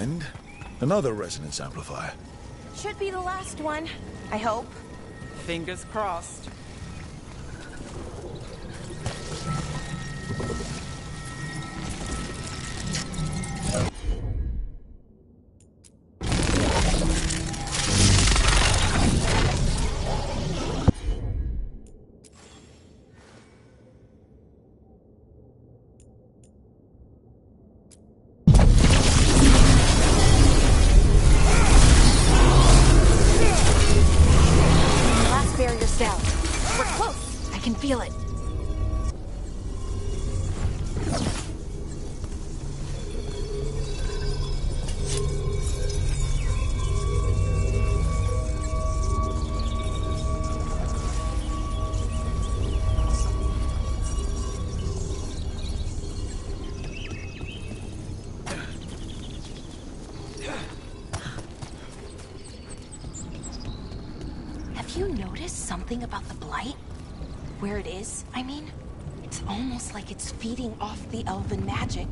And another resonance amplifier. Should be the last one, I hope. Fingers crossed. Feel it. Have you noticed something about the Blight? Where it is, I mean? It's almost like it's feeding off the elven magic.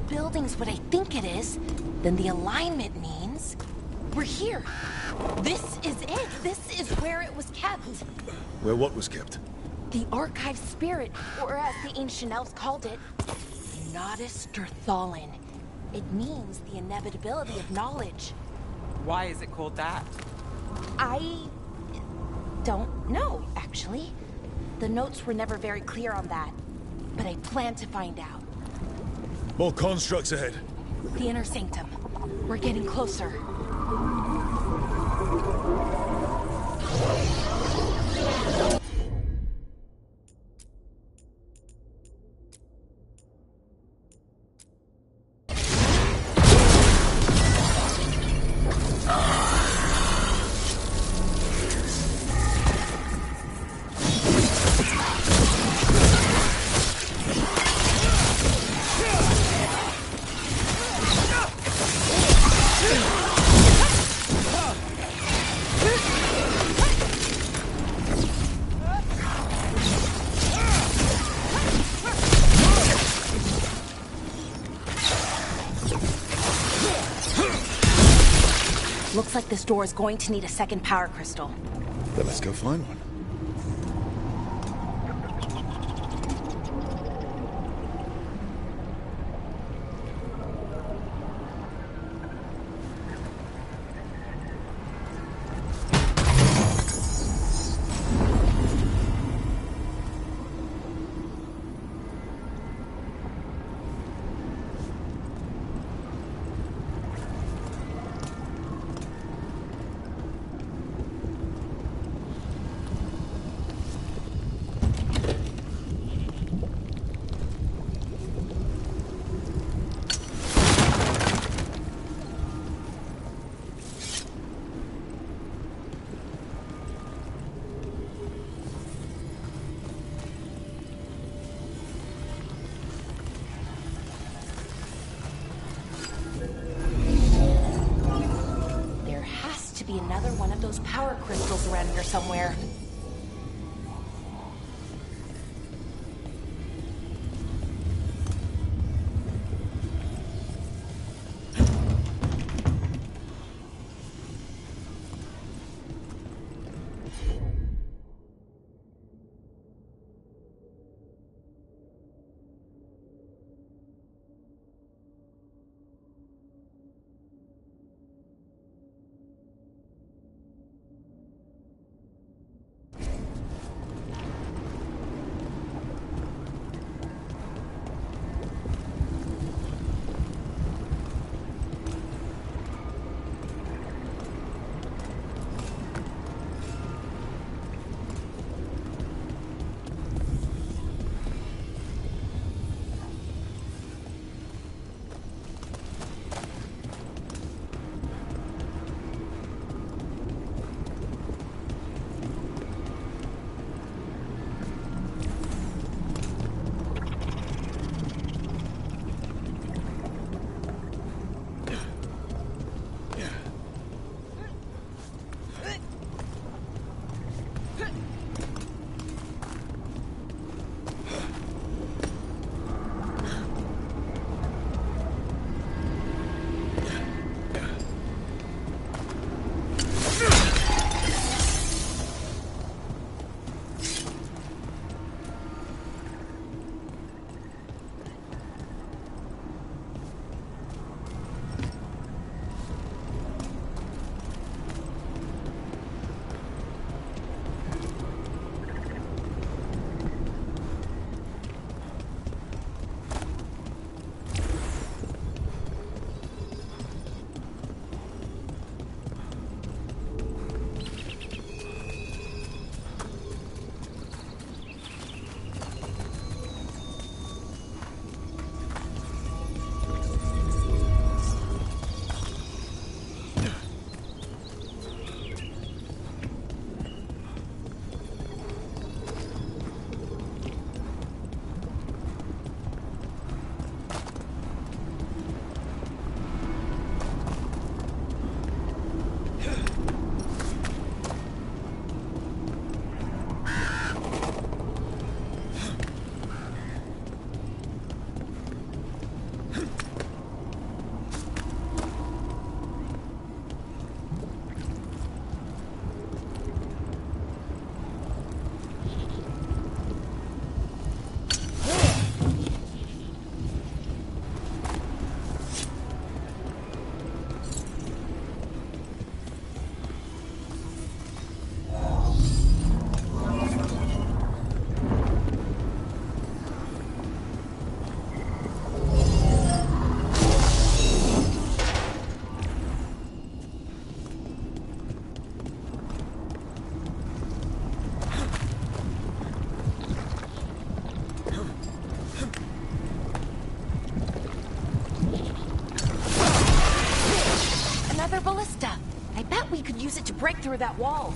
Building's what I think it is, then the alignment means we're here. This is it. This is where it was kept. Where what was kept? The archive spirit, or as the ancient elves called it, Nodus Durthalin. It means the inevitability of knowledge. Why is it called that? I don't know, actually. The notes were never very clear on that, but I plan to find out. More constructs ahead. The inner sanctum. We're getting closer. Looks like this door is going to need a second power crystal. Then let's go find one. power crystals around here somewhere. Ballista. I bet we could use it to break through that wall.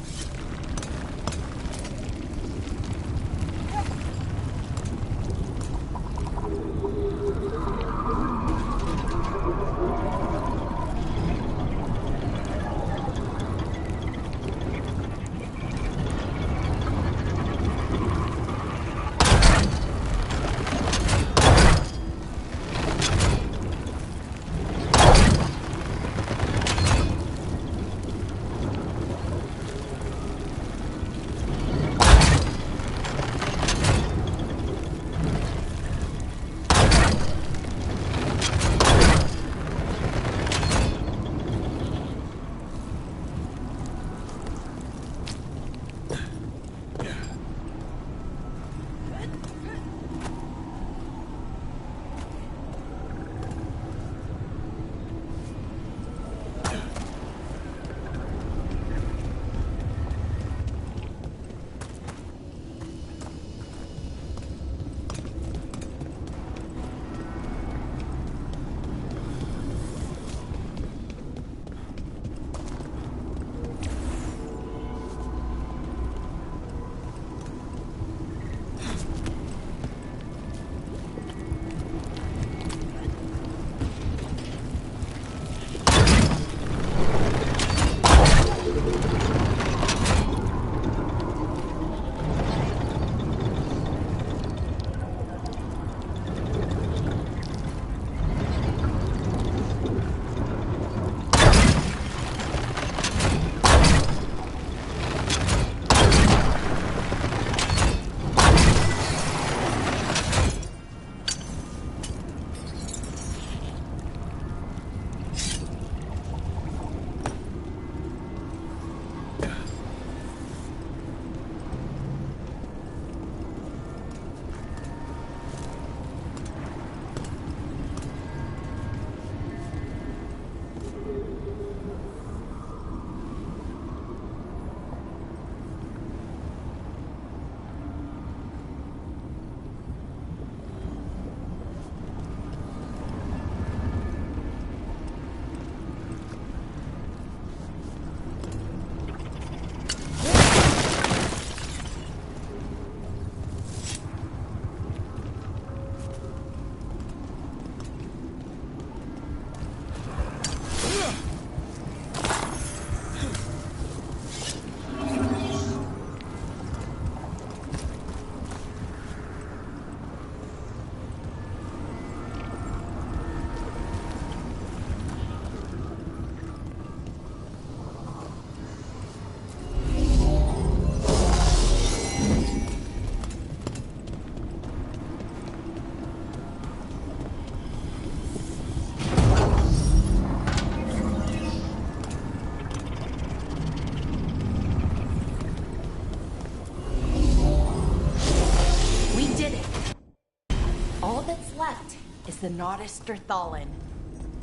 the Nodus Derthalin?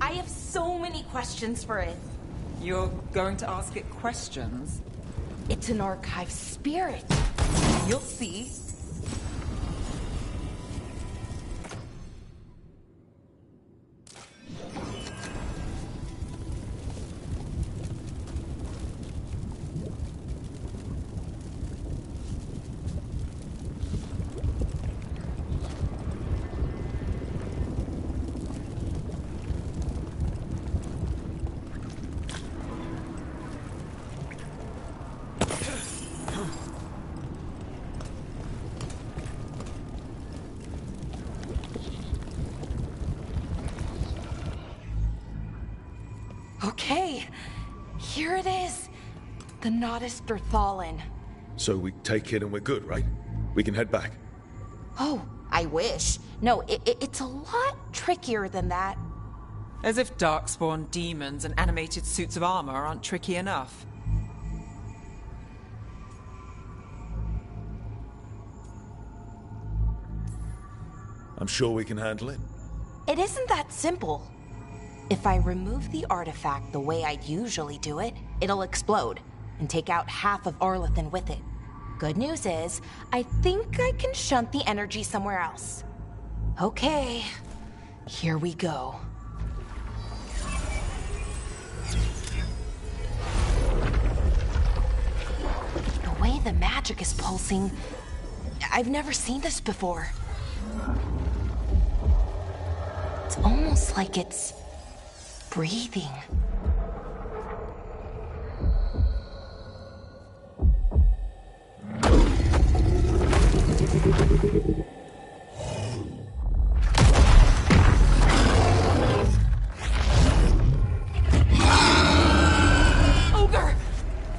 I have so many questions for it. You're going to ask it questions? It's an archive spirit. You'll see. Okay, here it is. The Nodus Derthalin. So we take it and we're good, right? We can head back. Oh, I wish. No, it's a lot trickier than that. As if darkspawn demons and animated suits of armor aren't tricky enough. I'm sure we can handle it. It isn't that simple. If I remove the artifact the way I'd usually do it, it'll explode and take out half of Arlathan with it. Good news is, I think I can shunt the energy somewhere else. Okay, here we go. The way the magic is pulsing, I've never seen this before. It's almost like it's breathing. Ogre!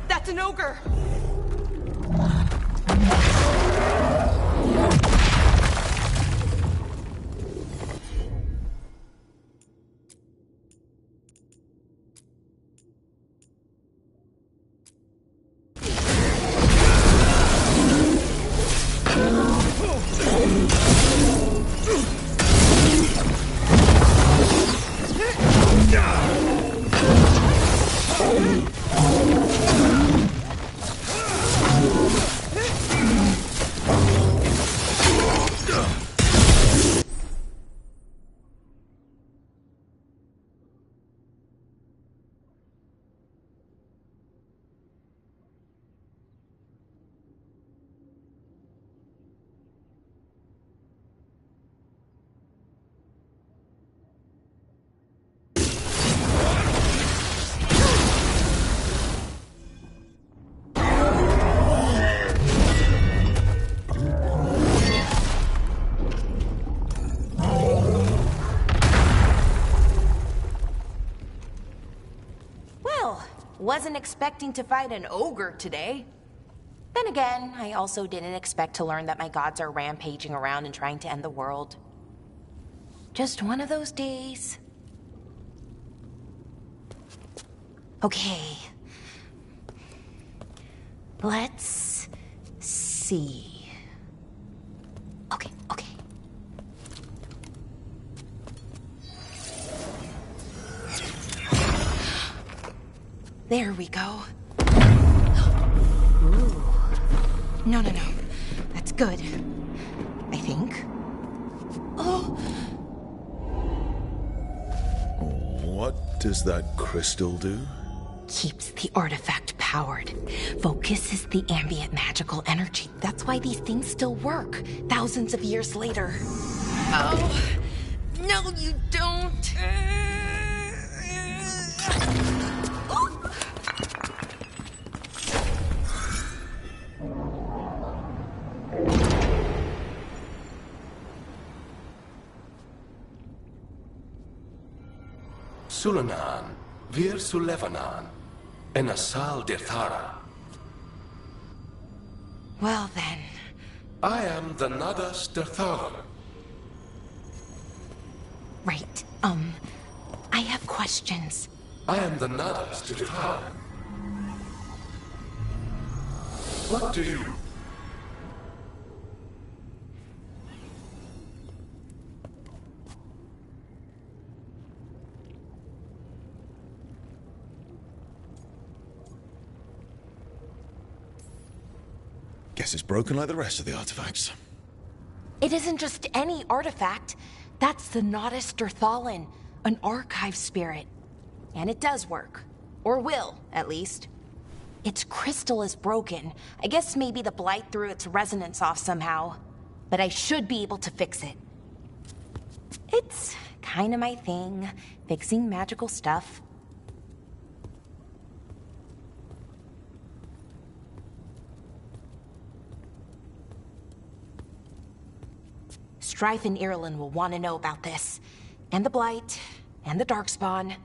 That's an ogre! Wasn't expecting to fight an ogre today. Then again, I also didn't expect to learn that my gods are rampaging around and trying to end the world. Just one of those days. Okay. Let's see. Okay. There we go. Ooh. No. That's good. I think. Oh! What does that crystal do? Keeps the artifact powered. Focuses the ambient magical energy. That's why these things still work, thousands of years later. Oh! No, you don't! Sulanan, Vir Sulevanan, and Asal Dirthara. Well then. I am the Nodus Derthalin. Right. I have questions. I am the Nodus Derthalin. What do you... Guess it's broken like the rest of the artifacts. It isn't just any artifact. That's the Nodus Derthalin, an archive spirit. And it does work. Or will, at least. Its crystal is broken. I guess maybe the Blight threw its resonance off somehow. But I should be able to fix it. It's kind of my thing, fixing magical stuff. Strife and Irulan will want to know about this. And the Blight, and the Darkspawn.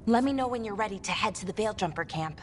Let me know when you're ready to head to the Veil-Jumper camp.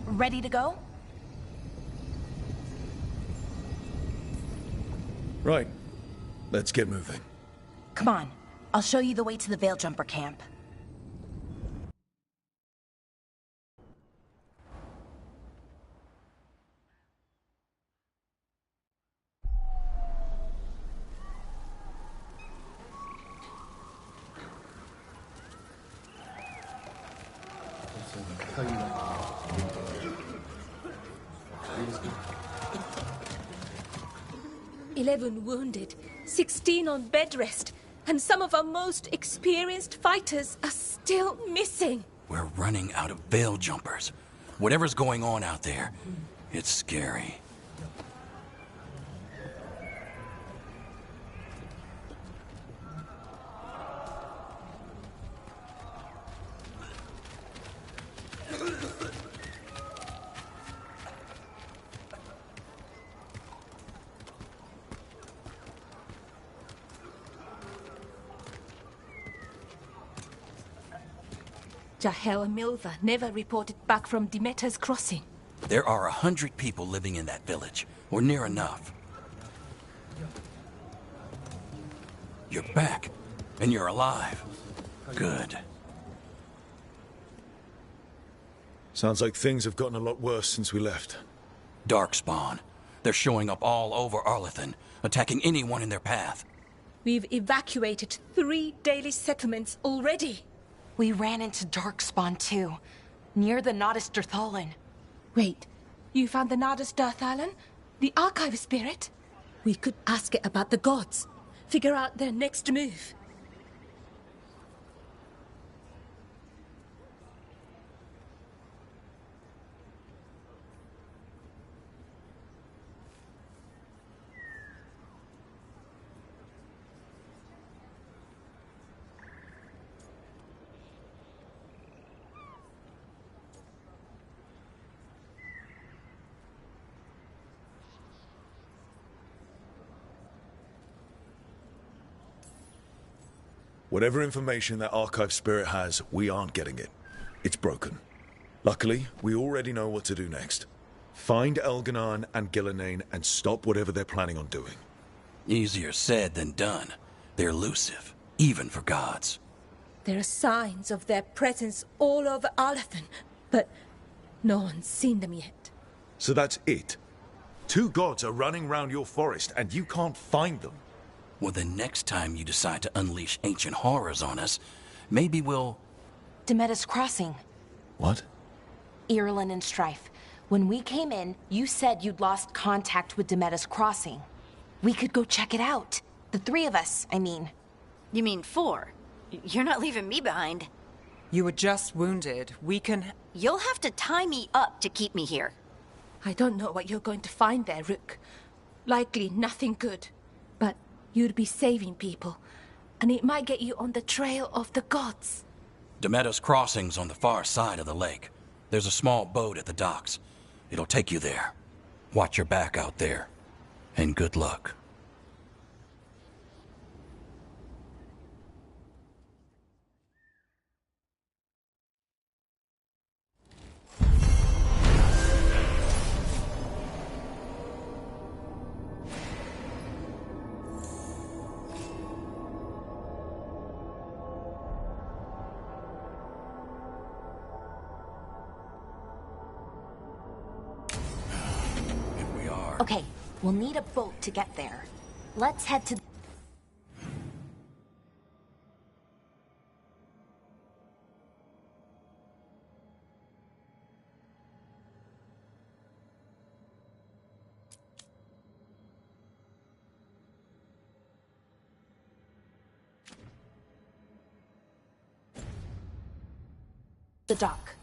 Ready to go? Right. Let's get moving. Come on. I'll show you the way to the Veil-Jumper camp. "11 wounded, 16 on bed rest, and some of our most experienced fighters are still missing. We're running out of veil jumpers. Whatever's going on out there, it's scary. Jahel and Milva never reported back from Demeter's Crossing. There are 100 people living in that village, or near enough. You're back, and you're alive. Good. Sounds like things have gotten a lot worse since we left. Darkspawn. They're showing up all over Arlathan, attacking anyone in their path. We've evacuated 3 daily settlements already. We ran into Darkspawn too, near the Nodus Dirthalan. Wait, you found the Nodus Dirthalan? The Archive Spirit? We could ask it about the gods. Figure out their next move. Whatever information that Archive Spirit has, we aren't getting it. It's broken. Luckily, we already know what to do next. Find Elganon and Gillenane and stop whatever they're planning on doing. Easier said than done. They're elusive, even for gods. There are signs of their presence all over Arlathan, but no one's seen them yet. So that's it. 2 gods are running round your forest and you can't find them. Well, the next time you decide to unleash ancient horrors on us, maybe we'll... Demeter's Crossing. What? Irulan and Strife. When we came in, you said you'd lost contact with Demeter's Crossing. We could go check it out. The 3 of us, I mean. You mean 4? You're not leaving me behind. You were just wounded. We can... You'll have to tie me up to keep me here. I don't know what you're going to find there, Rook. Likely nothing good. But you'd be saving people, and it might get you on the trail of the gods. Demeter's Crossing's on the far side of the lake. There's a small boat at the docks. It'll take you there. Watch your back out there. And good luck. Okay, we'll need a boat to get there. Let's head to... the dock.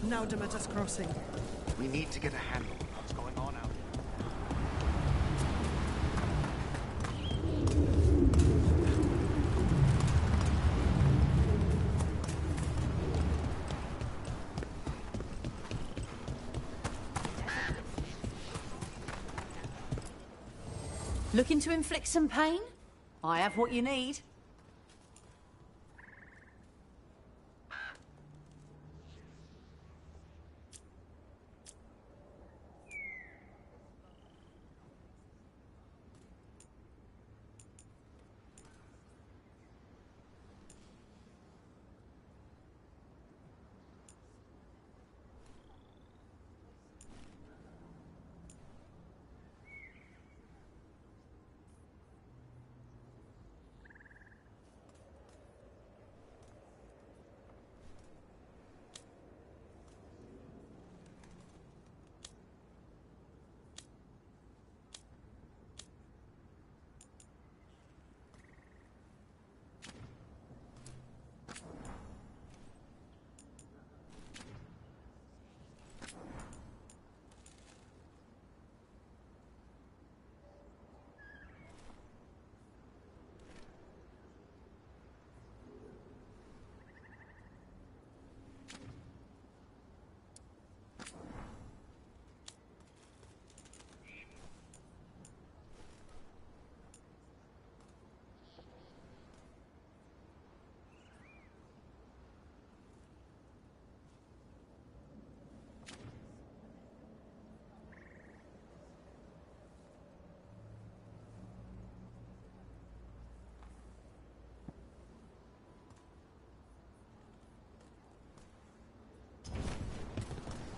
Now Demeter's Crossing. We need to get a handle on what's going on out Looking to inflict some pain? I have what you need.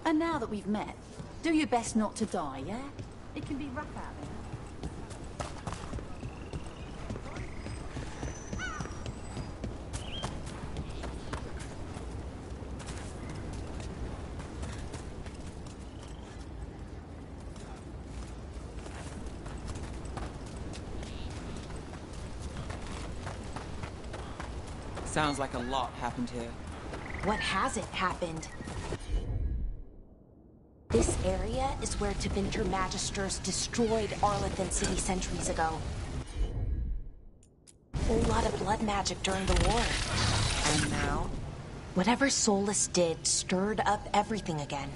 And now that we've met, do your best not to die, yeah? It can be rough out there. Sounds like a lot happened here. What hasn't happened? This area is where Tevinter Magisters destroyed Arlathan City centuries ago. A whole lot of blood magic during the war. And now, whatever Solus did stirred up everything again.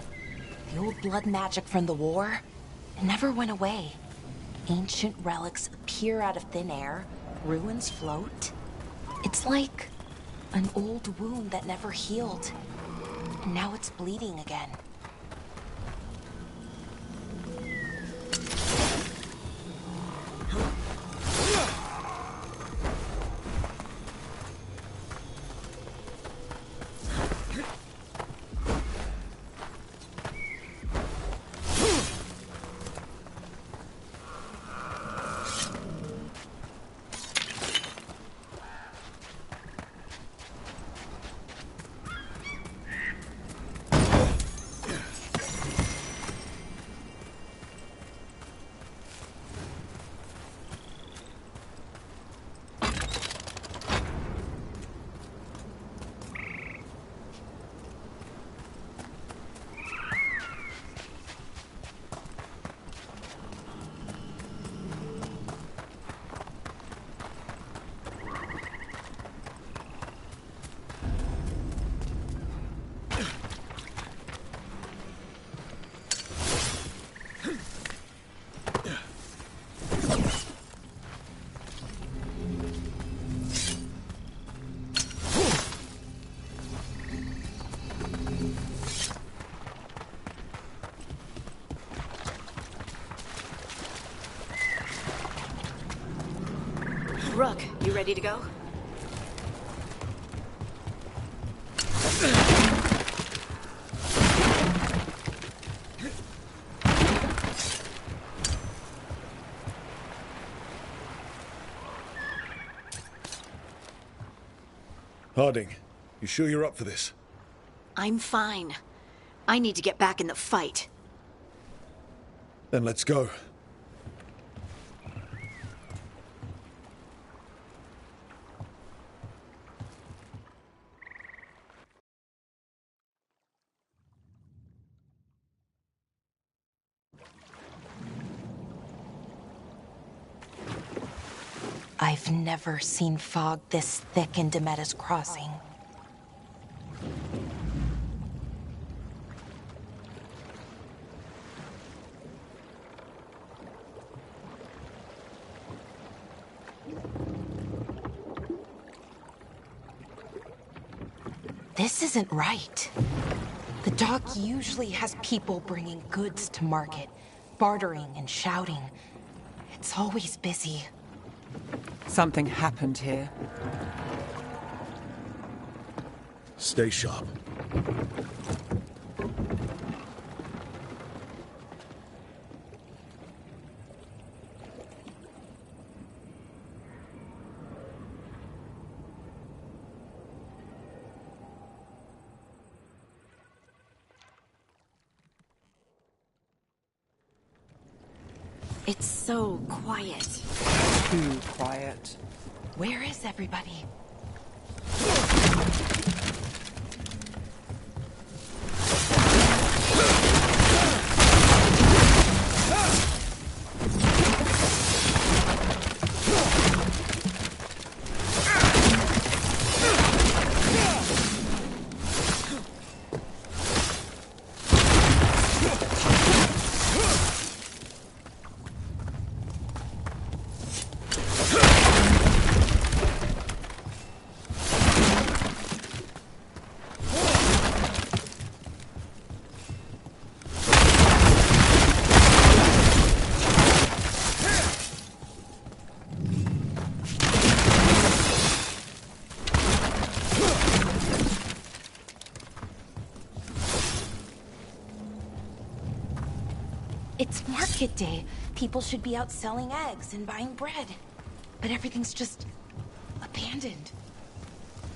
The old blood magic from the war, it never went away. Ancient relics appear out of thin air, ruins float. It's like an old wound that never healed. And now it's bleeding again. Rook, you ready to go? Harding, you sure you're up for this? I'm fine. I need to get back in the fight. Then let's go. I've never seen fog this thick in Demeda's Crossing. This isn't right. The dock usually has people bringing goods to market, bartering and shouting. It's always busy. Something happened here. Stay sharp. It's so quiet. Too quiet. Where is everybody? It's market day. People should be out selling eggs and buying bread. But everything's just abandoned.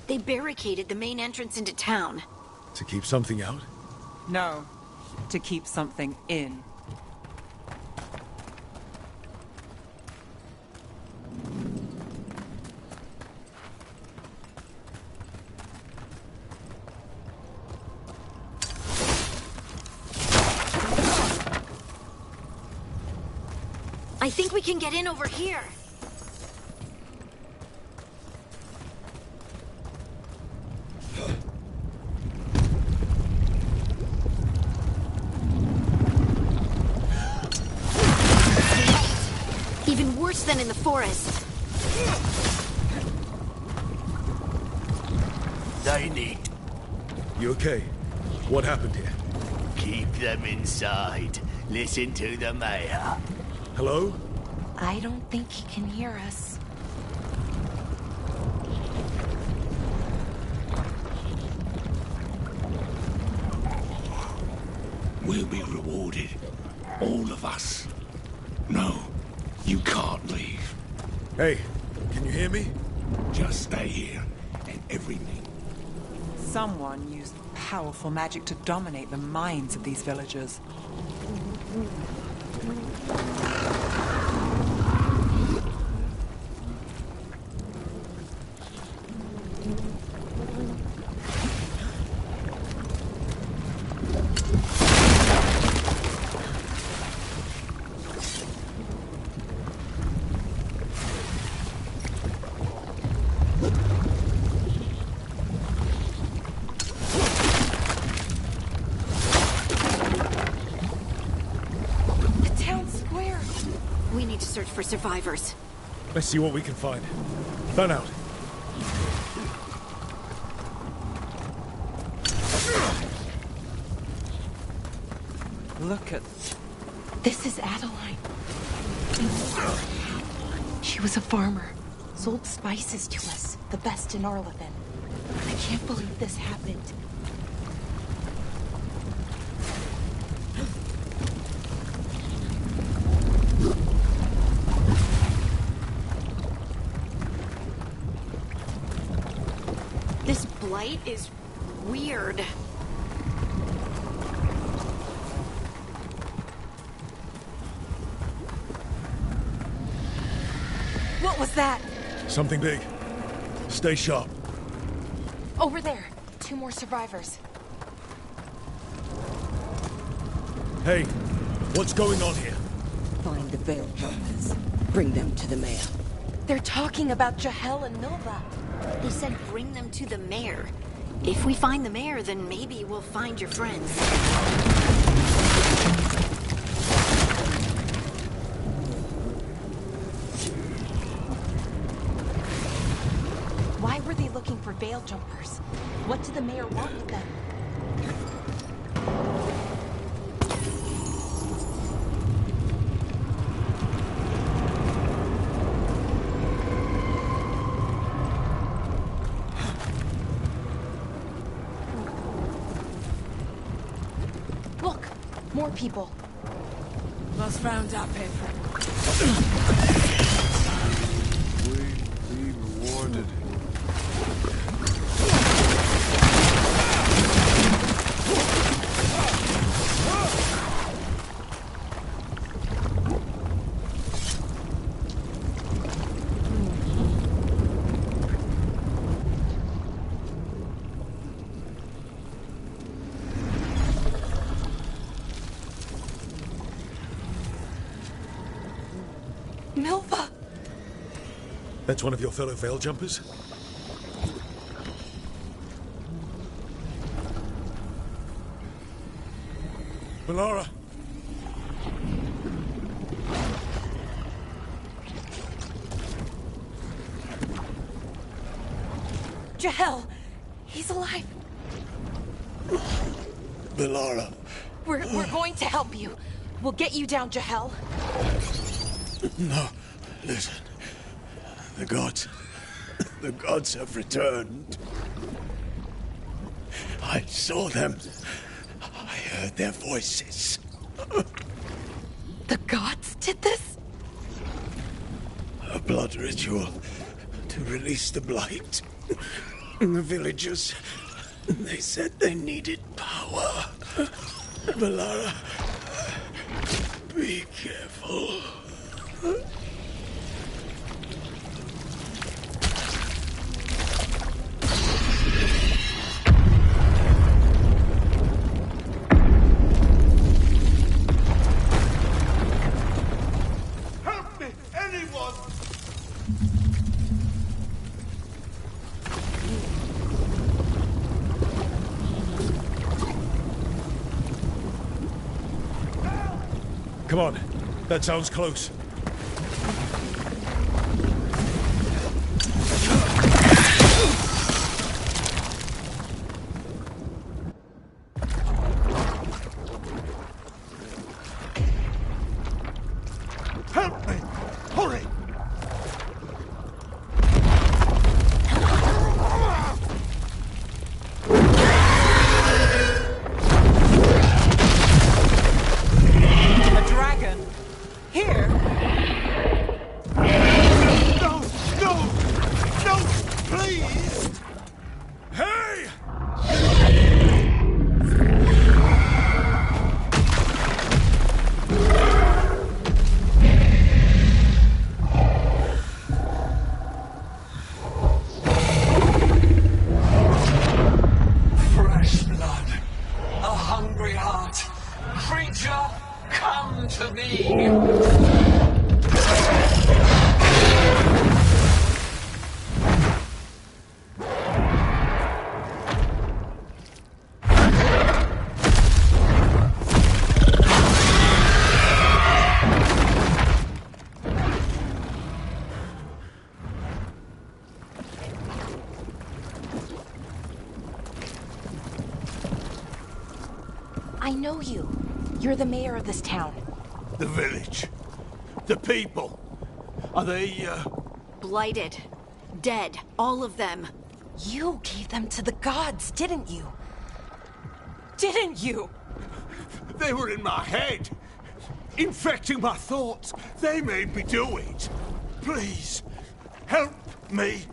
They barricaded the main entrance into town. To keep something out? No, to keep something in. I think we can get in over here. Even worse than in the forest. They need. You okay? What happened here? Keep them inside. Listen to the mayor. Hello? I don't think he can hear us. We'll be rewarded. All of us. No, you can't leave. Hey, can you hear me? Just stay here, and everything. Someone used powerful magic to dominate the minds of these villagers. For survivors. Let's see what we can find. Fan out. Look at... This is Adeline. She was a farmer. Sold spices to us. The best in Arlathan. I can't believe this happened. This blight is weird. What was that? Something big. Stay sharp. Over there. 2 more survivors. Hey, what's going on here? Find the Veil Droppers. Bring them to the mayor. They're talking about Jahel and Milva. They said bring them to the mayor. If we find the mayor, then maybe we'll find your friends. Why were they looking for Veil Jumpers. What do the mayor want with them? Look, more people. Most round up in. Be rewarded. Milva! That's one of your fellow Veil Jumpers? Melara! Jahel! He's alive! Melara. We're going to help you. We'll get you down, Jahel. No, listen. The gods have returned. I saw them. I heard their voices. The gods did this? A blood ritual to release the blight. The villagers, they said they needed power. Melara, be careful. Help me, anyone! Come on. That sounds close. Help me! Hurry! A dragon? Here? No! No! No! Please! Hey! Fresh blood. A hungry heart. Creature, come to me. I know you. You're the mayor of this town. The village. The people. Are they, Blighted. Dead. All of them. You gave them to the gods, didn't you? Didn't you? They were in my head. Infecting my thoughts. They made me do it. Please, help me.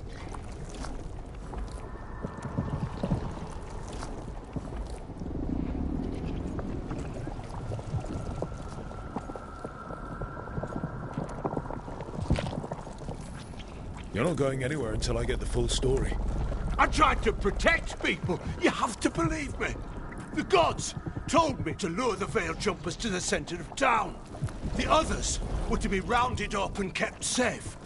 You're not going anywhere until I get the full story. I tried to protect people. You have to believe me. The gods told me to lure the Veil Jumpers to the center of town. The others were to be rounded up and kept safe.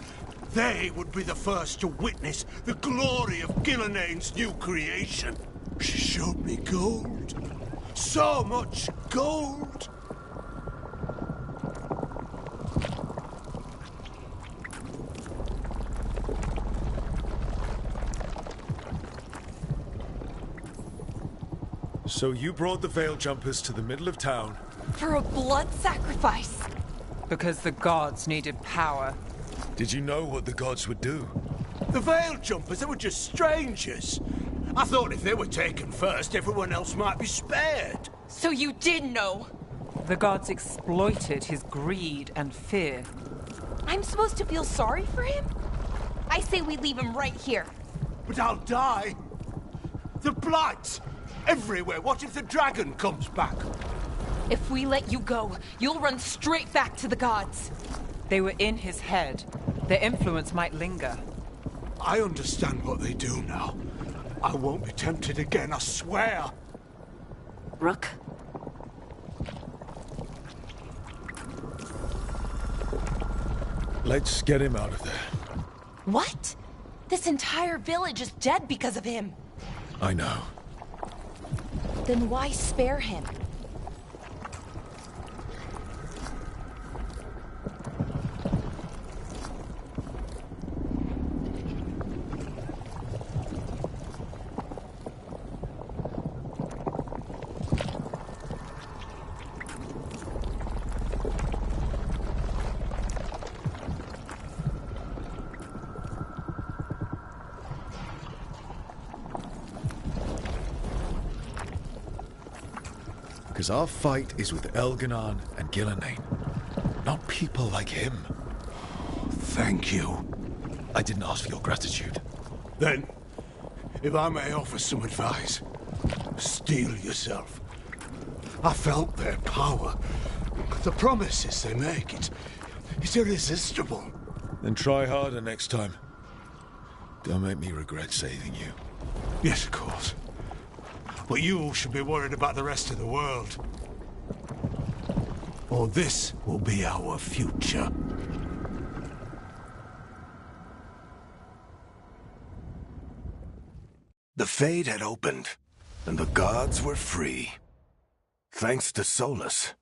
They would be the first to witness the glory of Gilnenane's new creation. She showed me gold. So much gold. So you brought the Veil Jumpers to the middle of town? For a blood sacrifice! Because the gods needed power. Did you know what the gods would do? The Veil Jumpers, they were just strangers. I thought if they were taken first, everyone else might be spared. So you did know? The gods exploited his greed and fear. I'm supposed to feel sorry for him? I say we leave him right here. But I'll die. The blight! Everywhere. What if the dragon comes back? If we let you go, you'll run straight back to the gods. They were in his head. Their influence might linger. I understand what they do now. I won't be tempted again, I swear. Rook? Let's get him out of there. What? This entire village is dead because of him. I know. Then why spare him? Because our fight is with Elganon and Gillenane, not people like him. Thank you. I didn't ask for your gratitude. Then, if I may offer some advice, steel yourself. I felt their power. The promises they make, it's irresistible. Then try harder next time. Don't make me regret saving you. Yes, of course. But you should be worried about the rest of the world. Or this will be our future. The Fade had opened, and the gods were free. Thanks to Solus,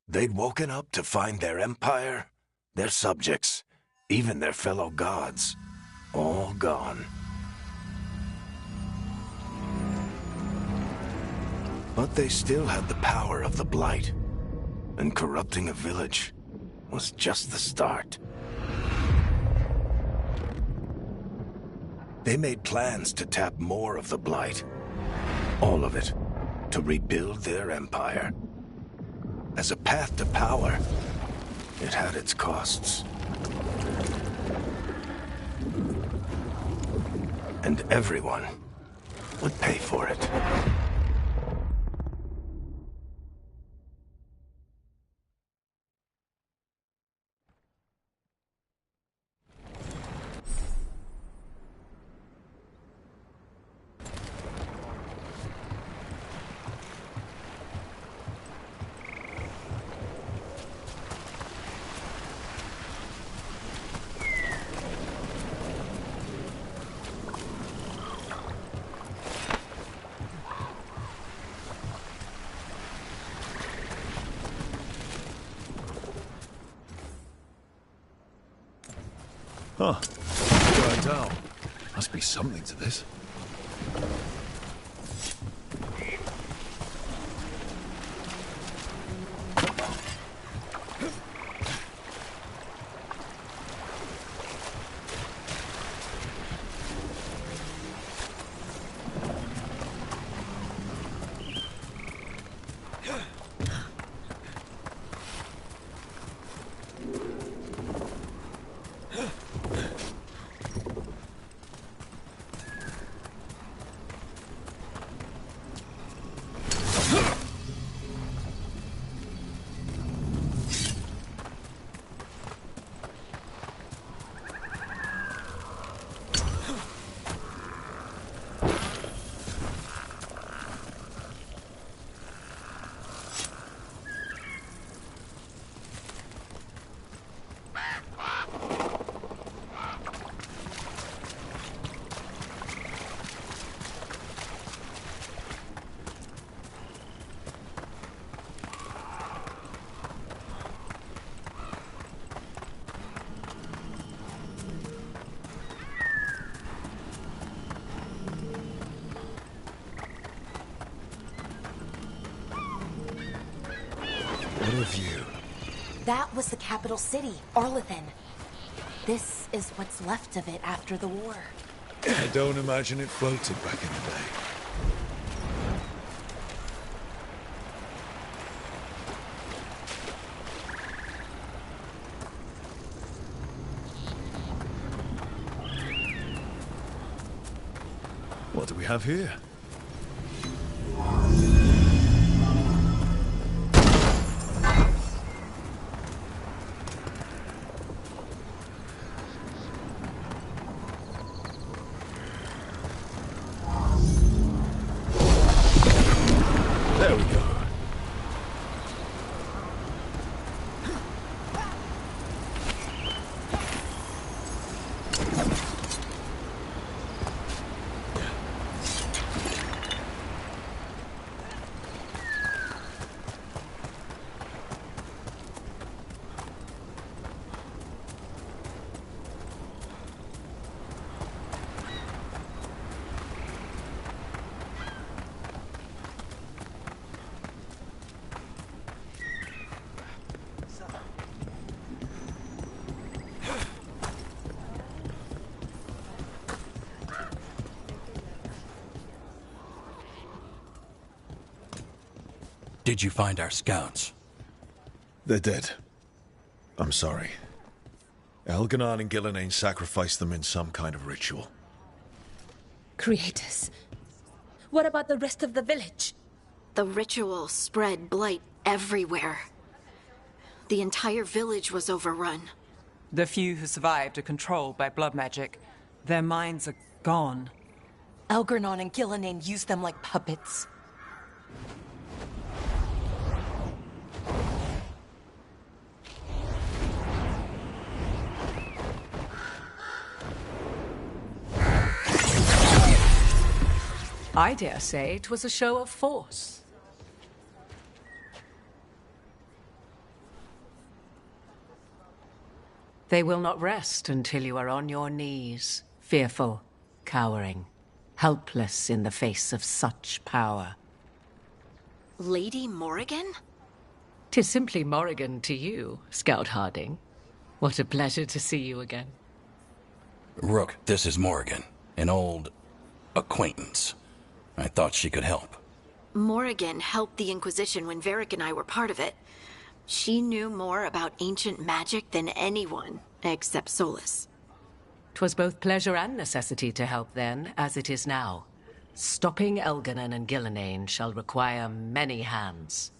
they'd woken up to find their empire, their subjects, even their fellow gods, all gone. But they still had the power of the Blight, and corrupting a village was just the start. They made plans to tap more of the Blight, all of it, to rebuild their empire. As a path to power, it had its costs. And everyone would pay for it. Huh. Burned down. Must be something to this. a view. That was the capital city, Arlathan. This is what's left of it after the war. I don't imagine it floated back in the day. What do we have here? There we go. Did you find our scouts? They're dead. I'm sorry. Elganon and Gillenane sacrificed them in some kind of ritual. Creators. What about the rest of the village? The ritual spread blight everywhere. The entire village was overrun. The few who survived are controlled by blood magic. Their minds are gone. Elgarnon and Gillenane used them like puppets. I dare say it was a show of force. They will not rest until you are on your knees, fearful, cowering, helpless in the face of such power. Lady Morrigan? 'Tis simply Morrigan to you, Scout Harding. What a pleasure to see you again. Rook, this is Morrigan, an old acquaintance. I thought she could help. Morrigan helped the Inquisition when Varric and I were part of it. She knew more about ancient magic than anyone, except Solas. 'Twas both pleasure and necessity to help then, as it is now. Stopping Elganon and Gillenane shall require many hands.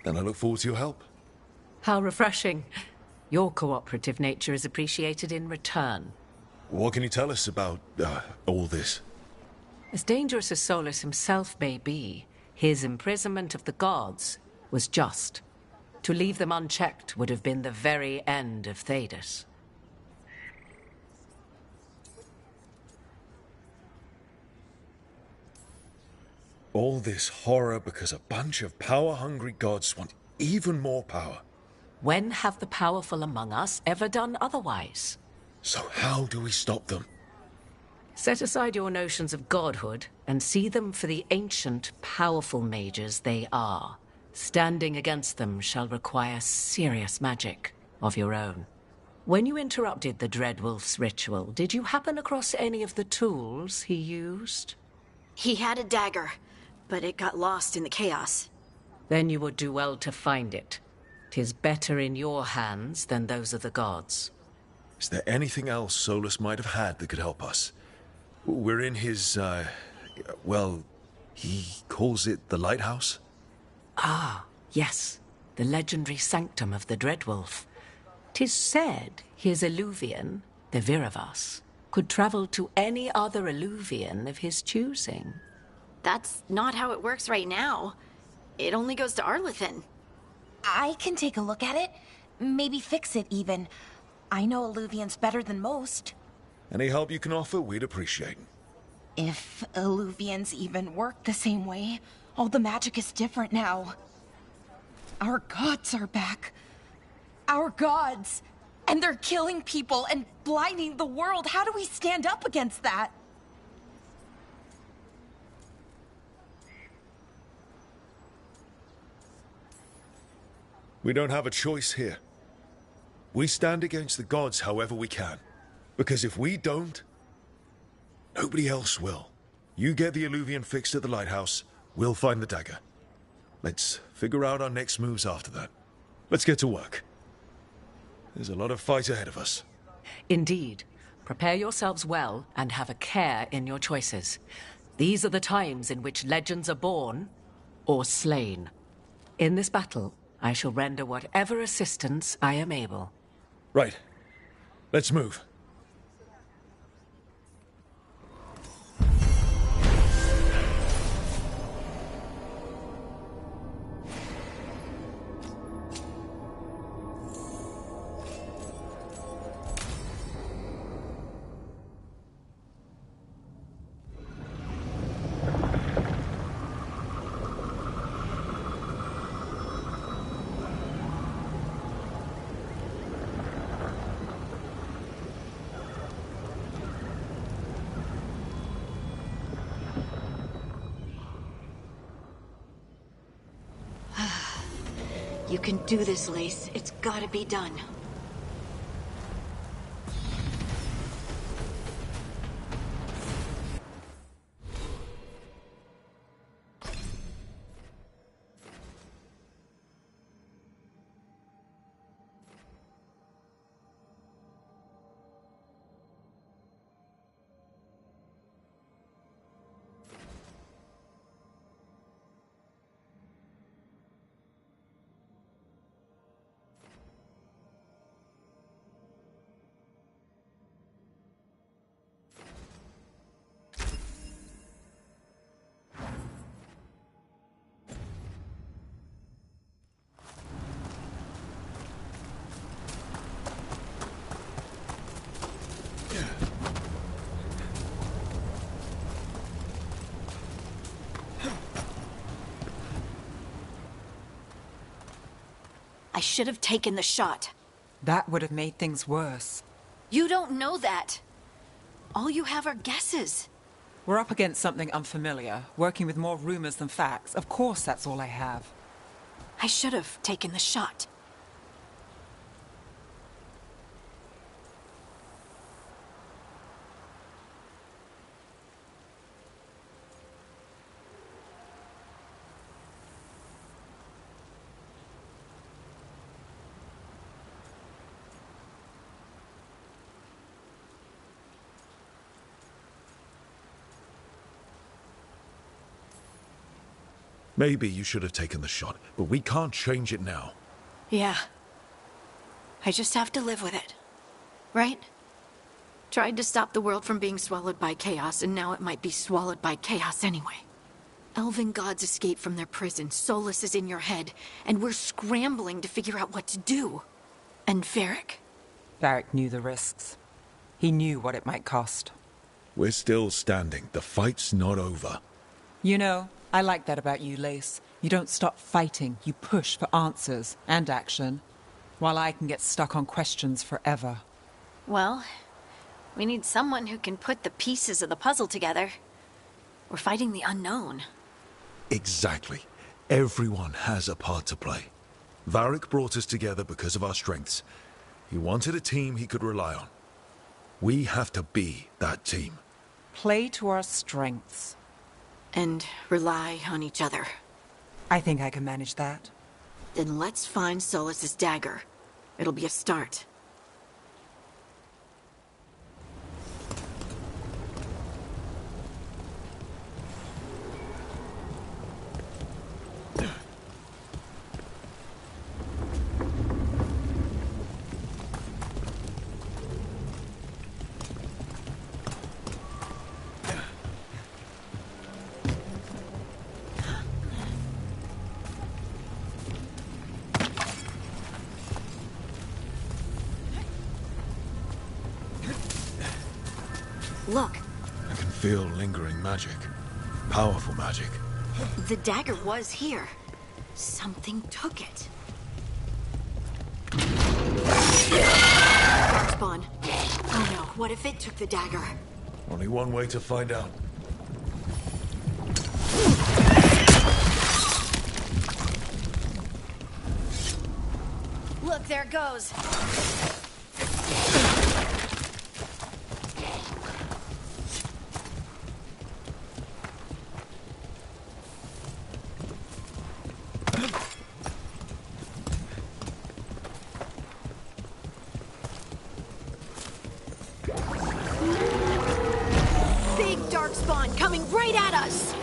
Then I look forward to your help. How refreshing. Your cooperative nature is appreciated in return. What can you tell us about all this? As dangerous as Solus himself may be, his imprisonment of the gods was just. To leave them unchecked would have been the very end of Thedas. All this horror because a bunch of power-hungry gods want even more power. When have the powerful among us ever done otherwise? So how do we stop them? Set aside your notions of godhood and see them for the ancient, powerful mages they are. Standing against them shall require serious magic of your own. When you interrupted the Dreadwolf's ritual, did you happen across any of the tools he used? He had a dagger, but it got lost in the chaos. Then you would do well to find it. 'Tis better in your hands than those of the gods. Is there anything else Solus might have had that could help us? We're in his, well, he calls it the lighthouse? Ah, yes. The legendary sanctum of the Dreadwolf. 'Tis said his Eluvian, the Viravas, could travel to any other Eluvian of his choosing. That's not how it works right now. It only goes to Arlethan. I can take a look at it. Maybe fix it, even. I know Eluvians better than most. Any help you can offer, we'd appreciate. If Eluvians even work the same way, all the magic is different now. Our gods are back. Our gods! And they're killing people and blinding the world. How do we stand up against that? We don't have a choice here. We stand against the gods however we can. Because if we don't, nobody else will. You get the Eluvian fixed at the lighthouse, we'll find the dagger. Let's figure out our next moves after that. Let's get to work. There's a lot of fight ahead of us. Indeed. Prepare yourselves well and have a care in your choices. These are the times in which legends are born or slain. In this battle, I shall render whatever assistance I am able. Right. Let's move. You can do this, Lace. It's gotta be done. I should have taken the shot. That would have made things worse. You don't know that. All you have are guesses. We're up against something unfamiliar, working with more rumors than facts. Of course that's all I have. I should have taken the shot. Maybe you should have taken the shot, but we can't change it now. Yeah. I just have to live with it. Right? Tried to stop the world from being swallowed by chaos, and now it might be swallowed by chaos anyway. Elven gods escape from their prison, Solus is in your head, and we're scrambling to figure out what to do. And Varric? Varric knew the risks. He knew what it might cost. We're still standing. The fight's not over. You know, I like that about you, Lace. You don't stop fighting. You push for answers and action, while I can get stuck on questions forever. Well, we need someone who can put the pieces of the puzzle together. We're fighting the unknown. Exactly. Everyone has a part to play. Varric brought us together because of our strengths. He wanted a team he could rely on. We have to be that team. Play to our strengths. And rely on each other. I think I can manage that. Then let's find Solus's dagger. It'll be a start. Look. I can feel lingering magic. Powerful magic. The dagger was here. Something took it. Darkspawn. Oh no, what if it took the dagger? Only one way to find out. Look, there it goes. Big Darkspawn coming right at us!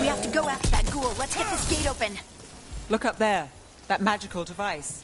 We have to go after that ghoul. Let's get this gate open. Look up there. That magical device.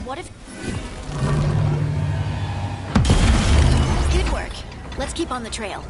What if... Good work. Let's keep on the trail.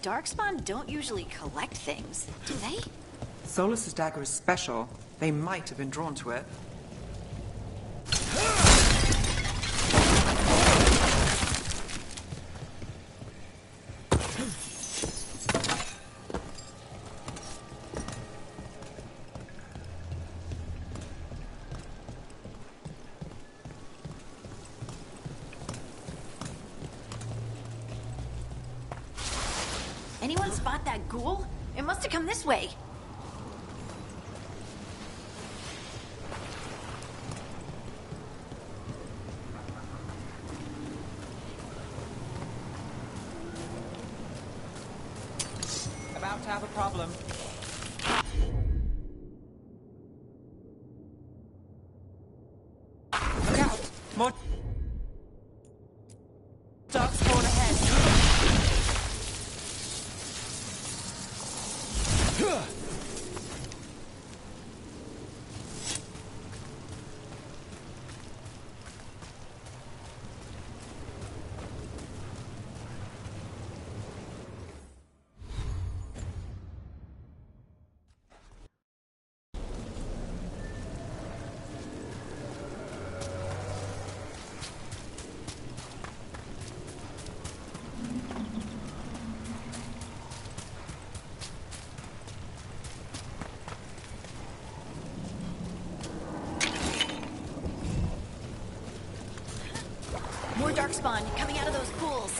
Darkspawn don't usually collect things, do they? Solus's dagger is special. They might have been drawn to it. Anyone spot that ghoul? It must have come this way. About to have a problem. Look out! More darkspawn ahead. More darkspawn coming out of those pools.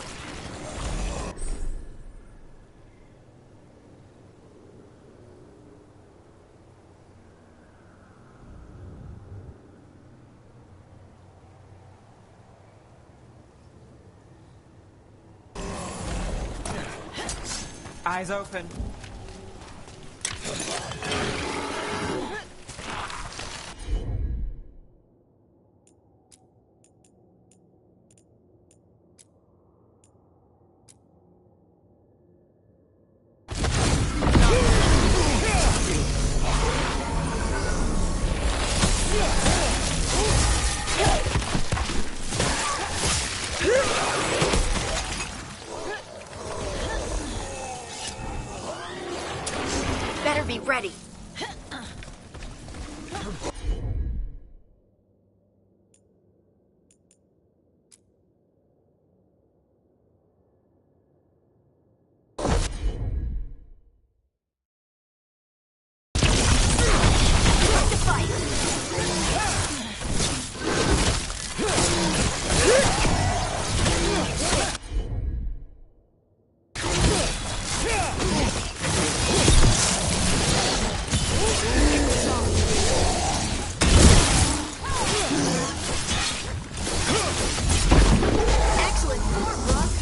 Eyes open. Better be ready. Excellent form, Brooke.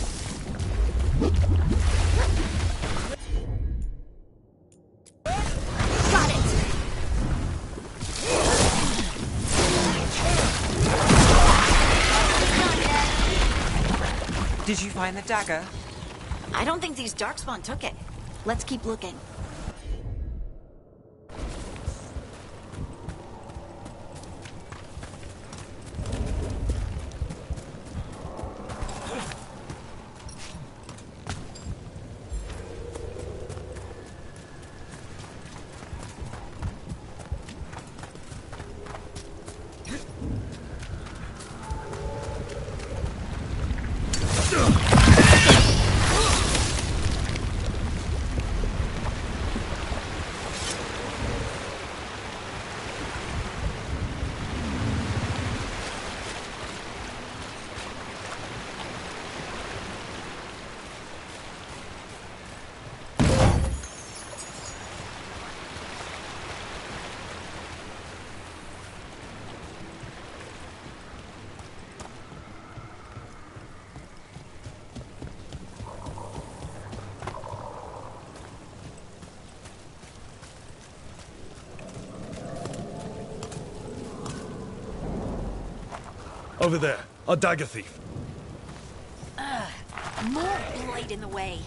Got it. Did you find the dagger? I don't think these darkspawn took it. Let's keep looking. Over there, a dagger thief. More blight in the way.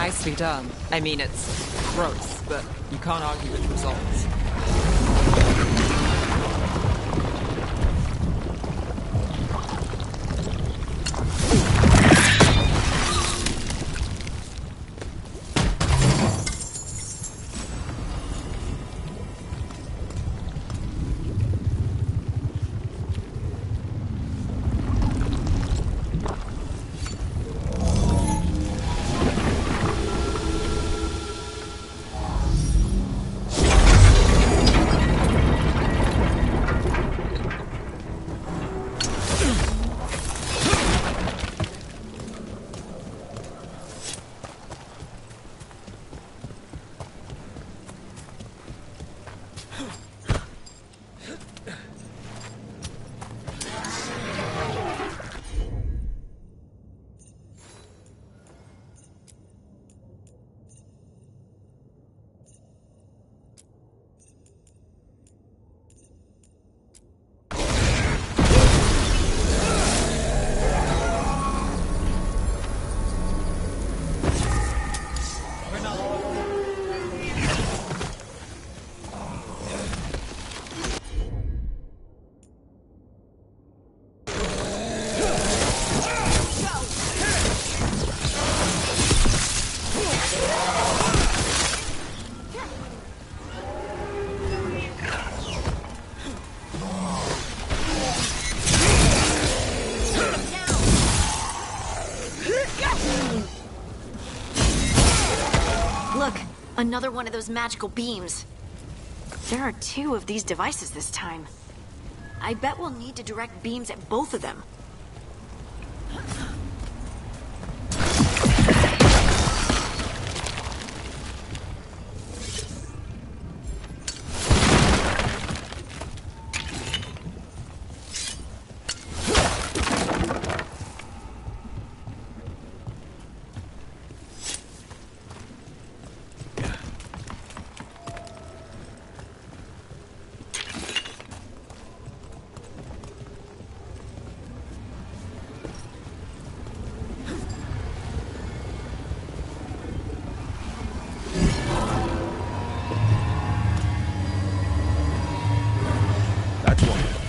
Nicely done. I mean, it's gross, but you can't argue with results. Another one of those magical beams. There are 2 of these devices this time. I bet we'll need to direct beams at both of them.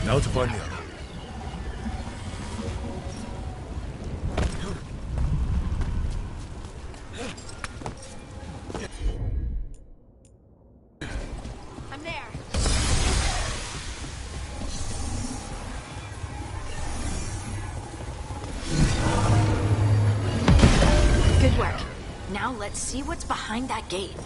Now to find the other. I'm there. Good work. Now let's see what's behind that gate.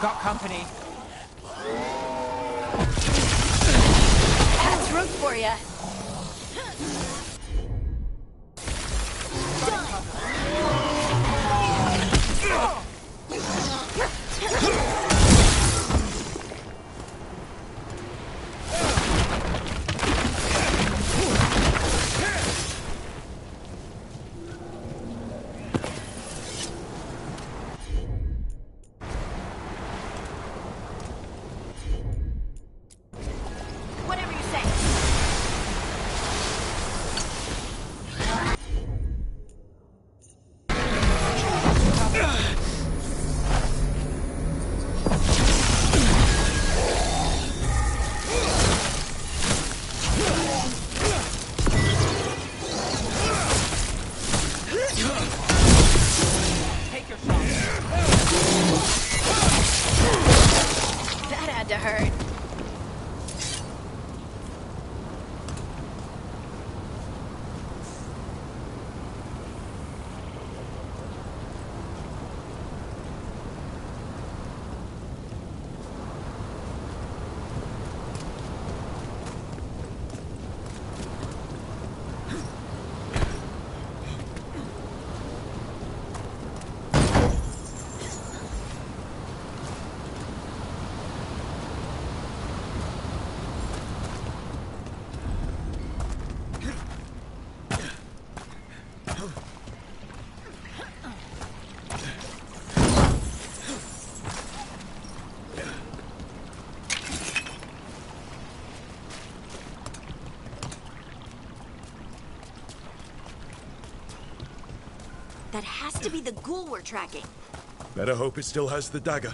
Got company. That's room for ya. Whatever you say. to hurt. That has to be the ghoul we're tracking. Better hope it still has the dagger.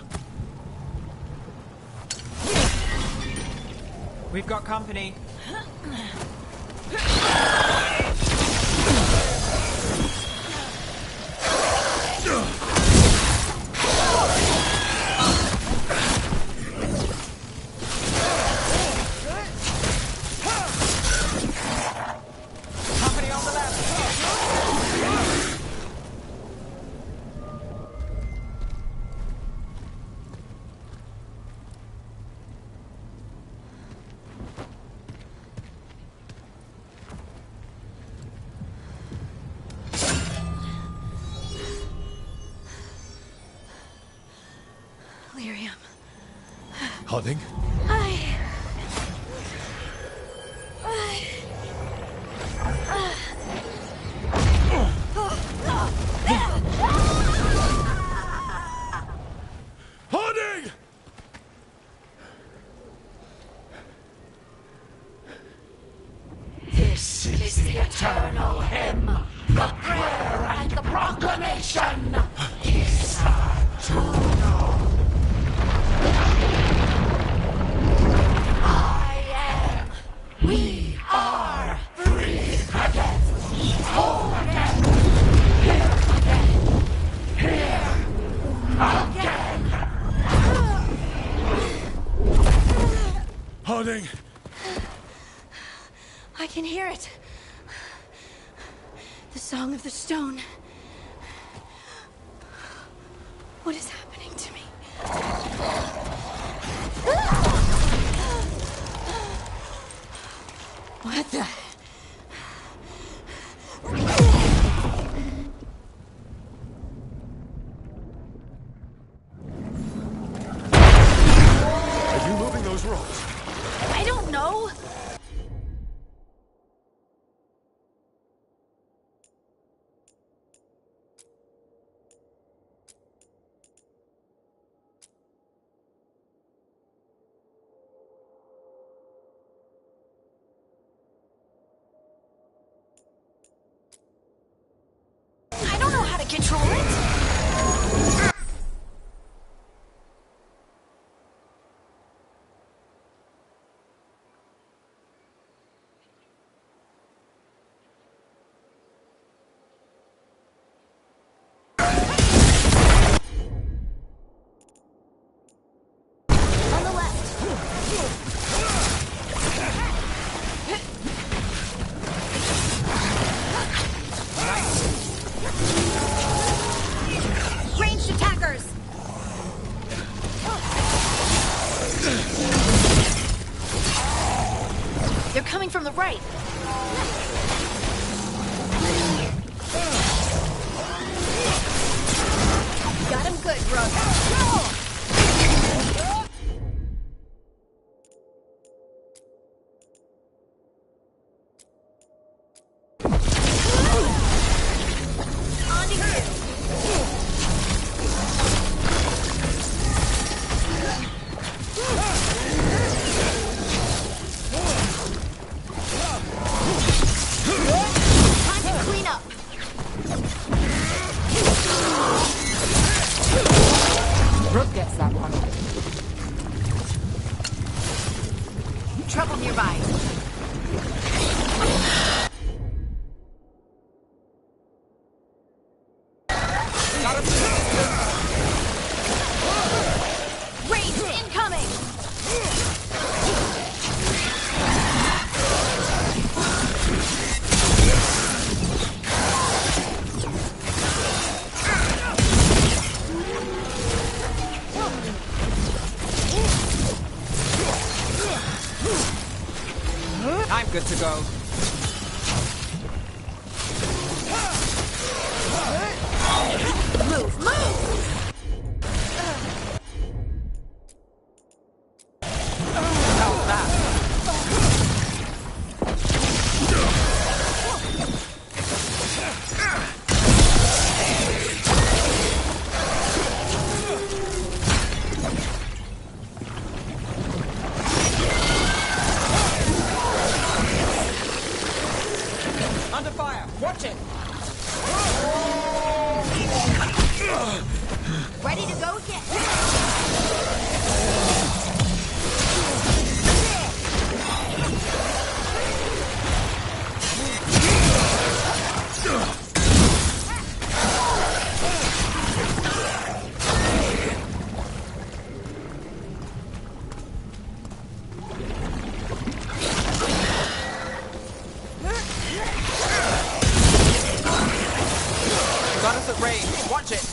We've got company. Company on the left. Lyrium. Harding? Harding! This is the eternal hymn, the prayer and the proclamation. Is to know. We are free again, whole again, here again, here again. Harding! I can hear it. The Song of the Stone. What is happening to me? What the? Are you moving those rocks? I don't know. I don't know how to control it. On the left. Ranged attackers! They're coming from the right. Got him good, bro. On to you. Time to clean up. Brooke gets that one. Trouble nearby. Range incoming. good to go. Move, move! Under fire! Watch it! Ready to go again. Got us at range. Watch it!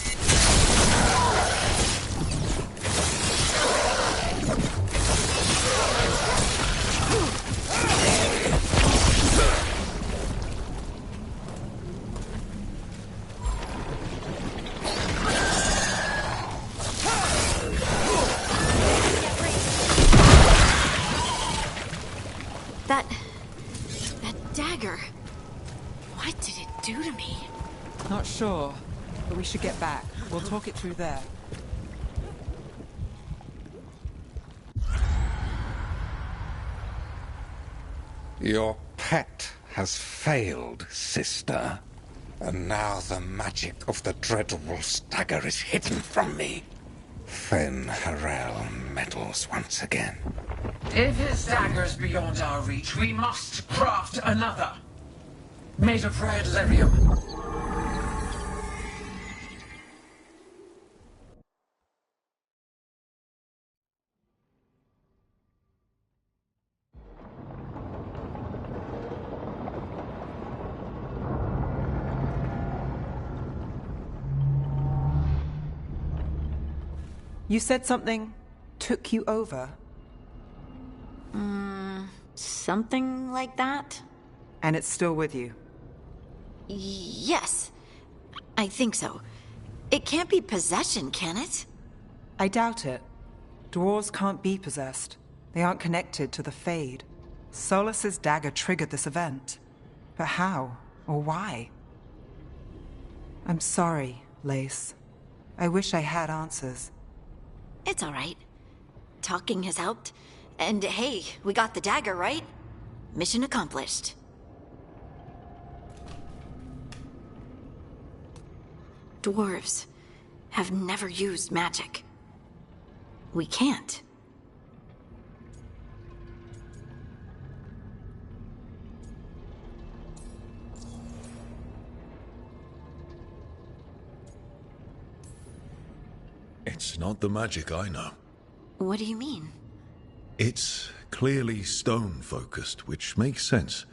That dagger. What did it do to me? Not sure, but we should get back. We'll talk it through there. Your pet has failed, sister. And now the magic of the Dreadwolf's dagger is hidden from me. Fen Harel meddles once again. If his dagger's beyond our reach, we must craft another. Made of red lyrium. You said something took you over? Something like that? And it's still with you? Yes. I think so. It can't be possession, can it? I doubt it. Dwarves can't be possessed. They aren't connected to the Fade. Solus's dagger triggered this event. But how? Or why? I'm sorry, Lace. I wish I had answers. It's all right. Talking has helped. And hey, we got the dagger, right? Mission accomplished. Dwarves have never used magic. We can't. It's not the magic I know. What do you mean? It's clearly stone-focused, which makes sense.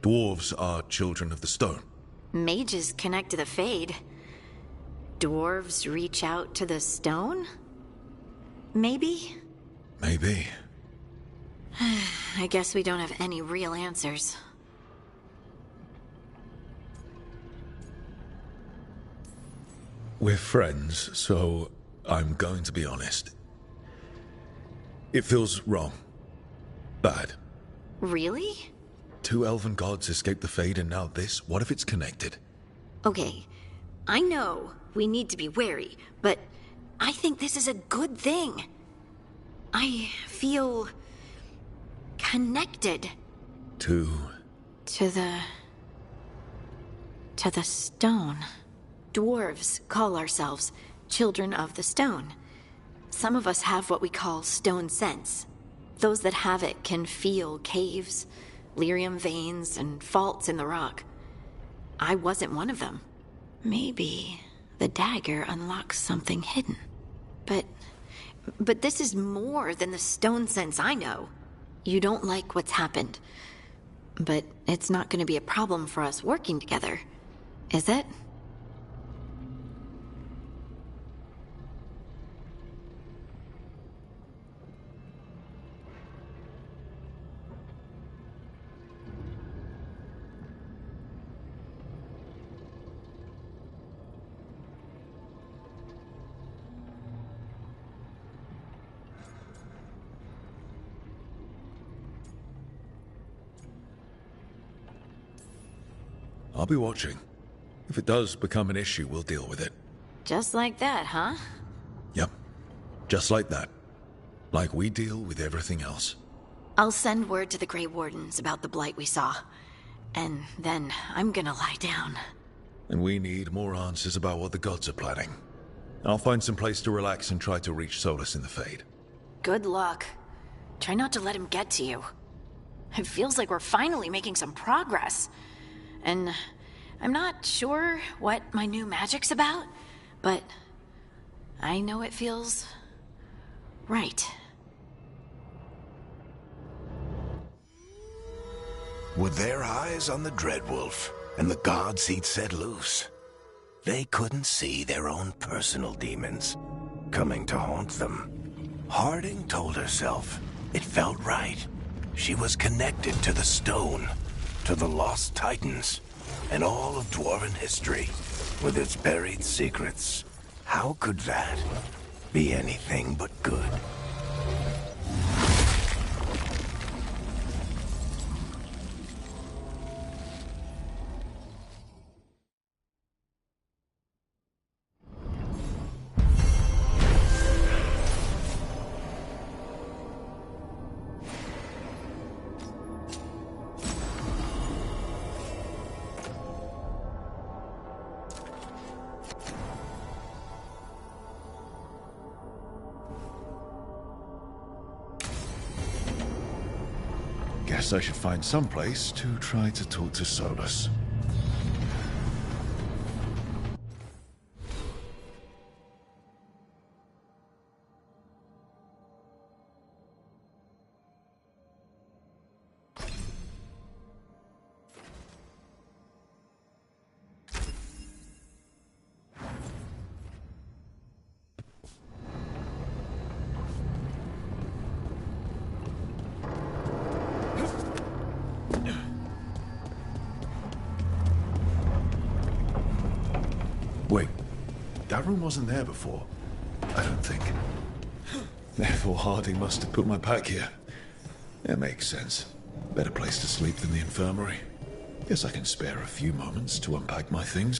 Dwarves are children of the stone. Mages connect to the Fade. Dwarves reach out to the stone? Maybe? Maybe. I guess we don't have any real answers. We're friends, so I'm going to be honest. It feels wrong. Bad. Really? 2 elven gods escaped the Fade and now this? What if it's connected? Okay, I know we need to be wary, but I think this is a good thing. I feel connected. To the stone. Dwarves call ourselves children of the stone. Some of us have what we call stone sense. Those that have it can feel caves, lyrium veins, and faults in the rock. I wasn't one of them. Maybe the dagger unlocks something hidden. But this is more than the stone sense I know. You don't like what's happened. But it's not going to be a problem for us working together, is it? I'll be watching. If it does become an issue, we'll deal with it. Just like that, huh? Yep. Just like that. Like we deal with everything else. I'll send word to the Grey Wardens about the blight we saw. And then I'm gonna lie down. And we need more answers about what the gods are planning. I'll find some place to relax and try to reach Solus in the Fade. Good luck. Try not to let him get to you. It feels like we're finally making some progress. And I'm not sure what my new magic's about, but I know it feels right. With their eyes on the Dreadwolf and the gods he'd set loose, they couldn't see their own personal demons coming to haunt them. Harding told herself it felt right. She was connected to the stone, to the lost titans, and all of Dwarven history with its buried secrets. How could that be anything but good? Guess I should find some place to try to talk to Solus. Wait, that room wasn't there before, I don't think. Therefore, Harding must have put my pack here. It makes sense. Better place to sleep than the infirmary. Guess I can spare a few moments to unpack my things.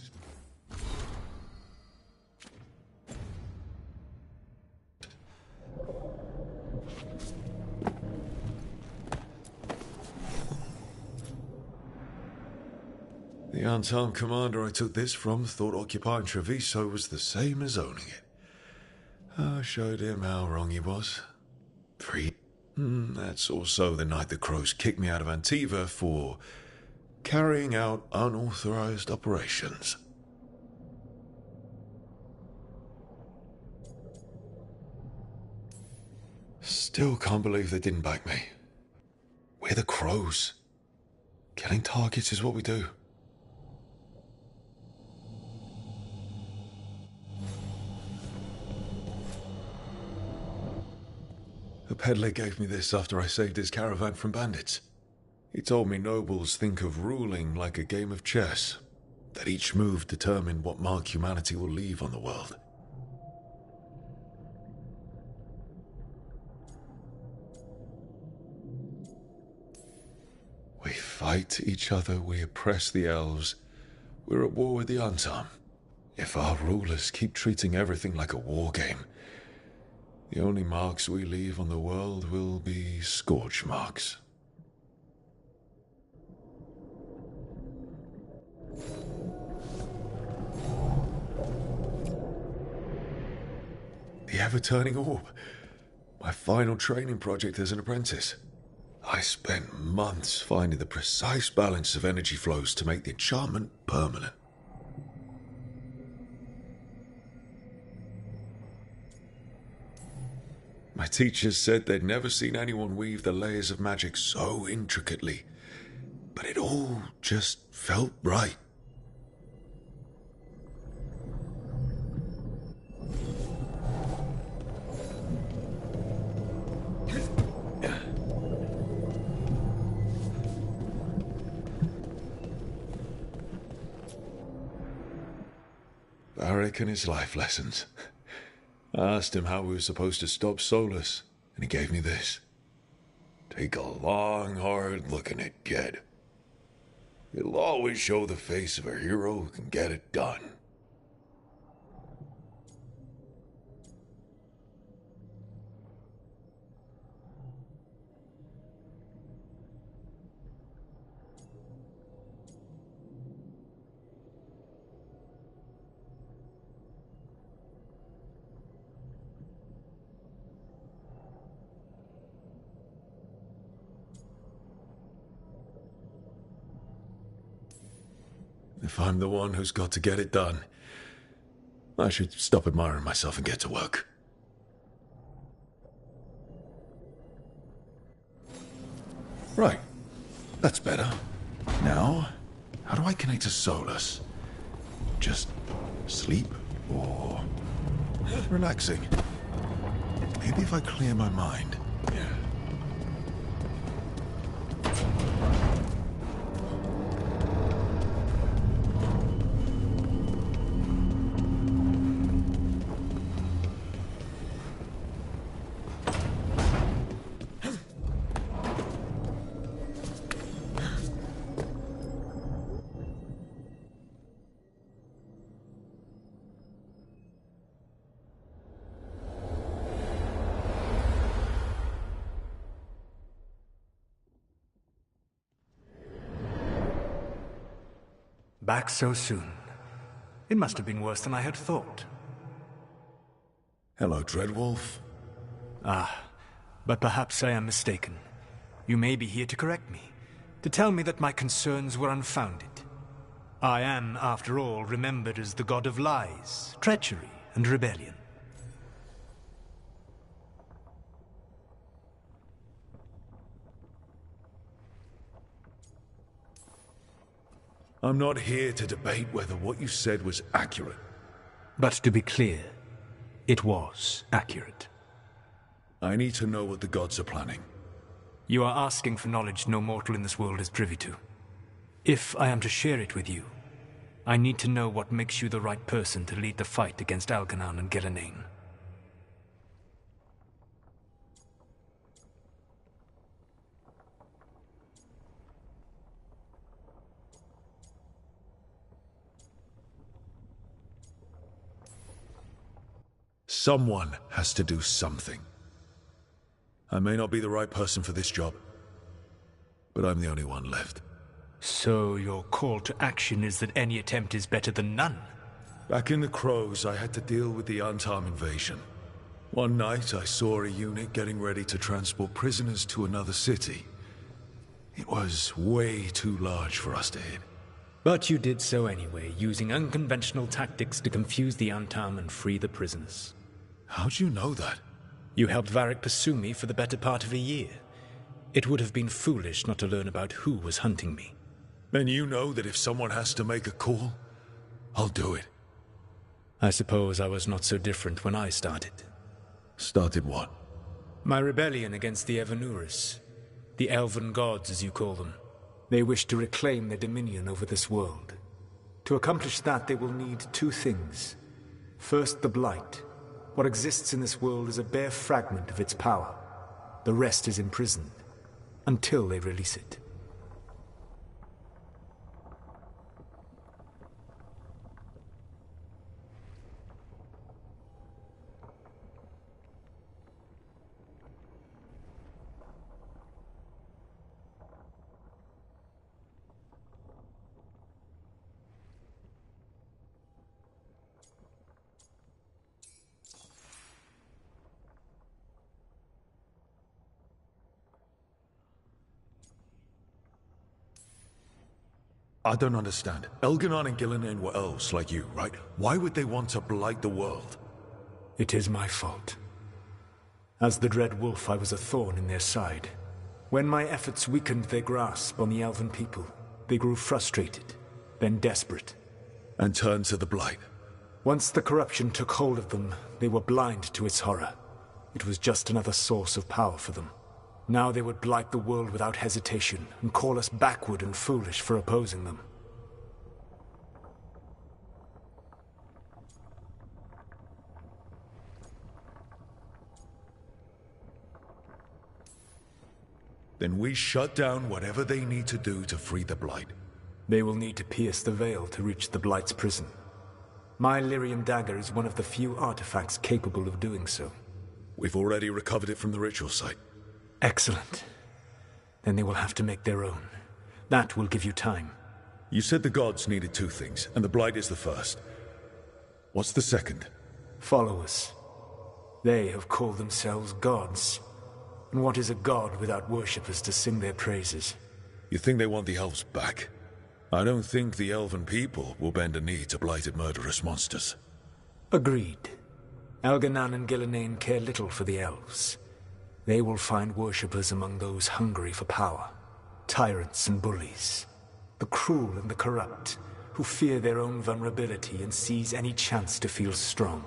The unarmed commander I took this from thought occupying Treviso was the same as owning it. I showed him how wrong he was. That's also the night the Crows kicked me out of Antiva for carrying out unauthorized operations. Still can't believe they didn't back me. We're the Crows. Killing targets is what we do. The peddler gave me this after I saved his caravan from bandits. He told me nobles think of ruling like a game of chess, that each move determined what mark humanity will leave on the world. We fight each other, we oppress the elves, we're at war with the unarmed. If our rulers keep treating everything like a war game, the only marks we leave on the world will be scorch marks. The Ever-Turning Orb. My final training project as an apprentice. I spent months finding the precise balance of energy flows to make the enchantment permanent. My teachers said they'd never seen anyone weave the layers of magic so intricately, but it all just felt right. Varric and his life lessons. I asked him how we were supposed to stop Solus, and he gave me this. Take a long, hard look at it, kid. It'll always show the face of a hero who can get it done. If I'm the one who's got to get it done, I should stop admiring myself and get to work. Right. That's better. Now, how do I connect to Solus? Just sleep or relaxing? Maybe if I clear my mind. Yeah. Back so soon. It must have been worse than I had thought. Hello, Dreadwolf. Ah, but perhaps I am mistaken. You may be here to correct me, to tell me that my concerns were unfounded. I am, after all, remembered as the god of lies, treachery, and rebellion. I'm not here to debate whether what you said was accurate. But to be clear, it was accurate. I need to know what the gods are planning. You are asking for knowledge no mortal in this world is privy to. If I am to share it with you, I need to know what makes you the right person to lead the fight against Algernon and Gillenane. Someone has to do something. I may not be the right person for this job, but I'm the only one left. So your call to action is that any attempt is better than none? Back in the Crows, I had to deal with the Antam invasion. One night, I saw a unit getting ready to transport prisoners to another city. It was way too large for us to hit. But you did so anyway, using unconventional tactics to confuse the Antam and free the prisoners. How'd you know that? You helped Varric pursue me for the better part of a year. It would have been foolish not to learn about who was hunting me. Then you know that if someone has to make a call, I'll do it. I suppose I was not so different when I started. Started what? My rebellion against the Evanuris. The Elven gods, as you call them. They wish to reclaim their dominion over this world. To accomplish that, they will need two things. First, the Blight. What exists in this world is a bare fragment of its power. The rest is imprisoned, until they release it. I don't understand. Elganon and Gillenane were elves like you, right? Why would they want to blight the world? It is my fault. As the Dread Wolf, I was a thorn in their side. When my efforts weakened their grasp on the Elven people, they grew frustrated, then desperate. And turned to the Blight. Once the corruption took hold of them, they were blind to its horror. It was just another source of power for them. Now they would blight the world without hesitation, and call us backward and foolish for opposing them. Then we shut down whatever they need to do to free the Blight. They will need to pierce the veil to reach the Blight's prison. My Lyrium dagger is one of the few artifacts capable of doing so. We've already recovered it from the ritual site. Excellent. Then they will have to make their own. That will give you time. You said the gods needed 2 things, and the Blight is the first. What's the second? Followers. They have called themselves gods. And what is a god without worshippers to sing their praises? You think they want the elves back? I don't think the elven people will bend a knee to blighted murderous monsters. Agreed. Elganan and Gillenane care little for the elves. They will find worshippers among those hungry for power. Tyrants and bullies. The cruel and the corrupt, who fear their own vulnerability and seize any chance to feel strong.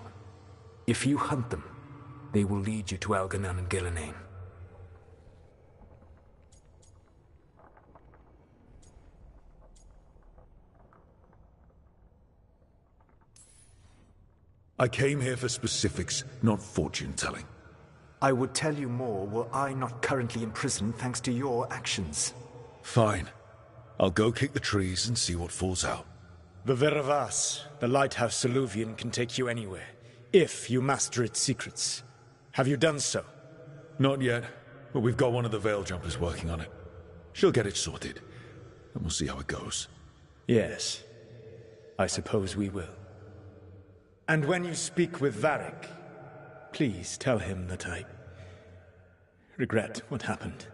If you hunt them, they will lead you to Elganan and Gillenane. I came here for specifics, not fortune-telling. I would tell you more were I not currently imprisoned thanks to your actions. Fine. I'll go kick the trees and see what falls out. The Veravas, the lighthouse Soluvian, can take you anywhere, if you master its secrets. Have you done so? Not yet, but we've got one of the Veil Jumpers working on it. She'll get it sorted, and we'll see how it goes. Yes, I suppose we will. And when you speak with Varric, please tell him that I regret what happened.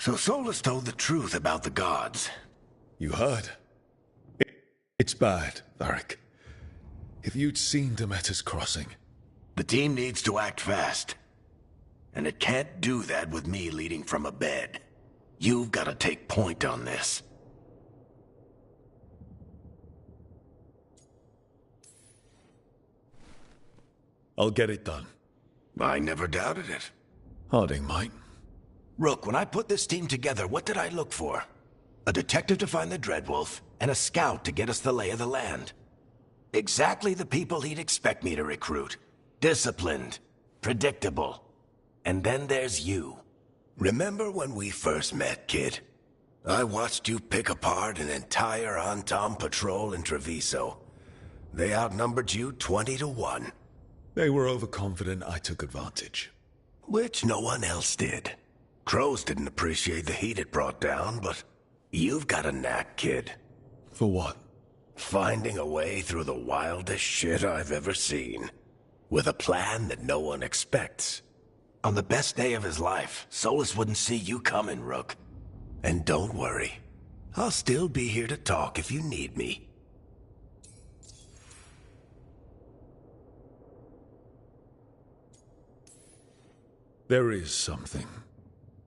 So Solas told the truth about the gods. You heard? It's bad, Varric. If you'd seen Demeter's crossing... The team needs to act fast. And it can't do that with me leading from a bed. You've got to take point on this. I'll get it done. I never doubted it. Harding might. Rook, when I put this team together, what did I look for? A detective to find the Dreadwolf, and a scout to get us the lay of the land. Exactly the people he'd expect me to recruit. Disciplined, predictable. And then there's you. Remember when we first met, kid? I watched you pick apart an entire Antom patrol in Treviso. They outnumbered you 20 to 1. They were overconfident I took advantage. Which no one else did. Crows didn't appreciate the heat it brought down, but you've got a knack, kid. For what? Finding a way through the wildest shit I've ever seen. With a plan that no one expects. On the best day of his life, Solus wouldn't see you coming, Rook. And don't worry. I'll still be here to talk if you need me. There is something.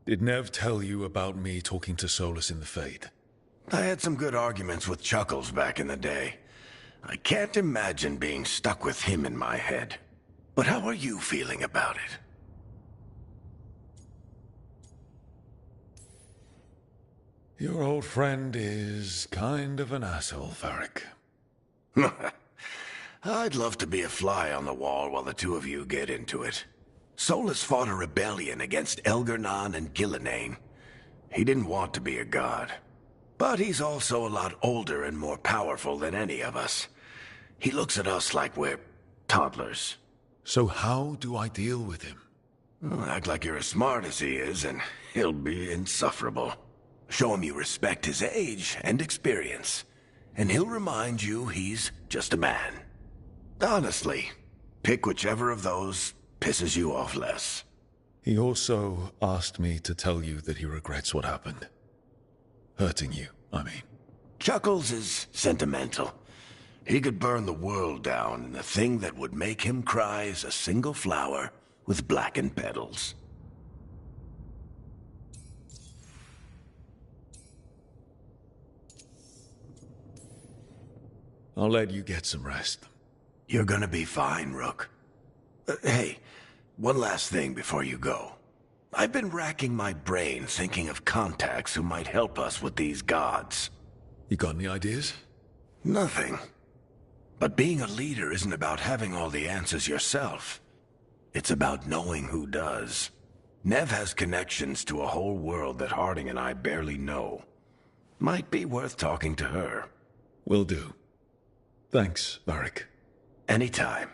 Did Nev tell you about me talking to Solus in the Fade? I had some good arguments with Chuckles back in the day. I can't imagine being stuck with him in my head. But how are you feeling about it? Your old friend is kind of an asshole, Varric. I'd love to be a fly on the wall while the two of you get into it. Solus fought a rebellion against Elgar'nan and Ghilanane. He didn't want to be a god. But he's also a lot older and more powerful than any of us. He looks at us like we're toddlers. So how do I deal with him? Well, act like you're as smart as he is, and he'll be insufferable. Show him you respect his age and experience, and he'll remind you he's just a man. Honestly, pick whichever of those pisses you off less. He also asked me to tell you that he regrets what happened. Hurting you, I mean. Chuckles is sentimental. He could burn the world down, and the thing that would make him cry is a single flower with blackened petals. I'll let you get some rest. You're gonna be fine, Rook. Hey, one last thing before you go. I've been racking my brain thinking of contacts who might help us with these gods. You got any ideas? Nothing. But being a leader isn't about having all the answers yourself. It's about knowing who does. Nev has connections to a whole world that Harding and I barely know. Might be worth talking to her. Will do. Thanks, Varric. Anytime.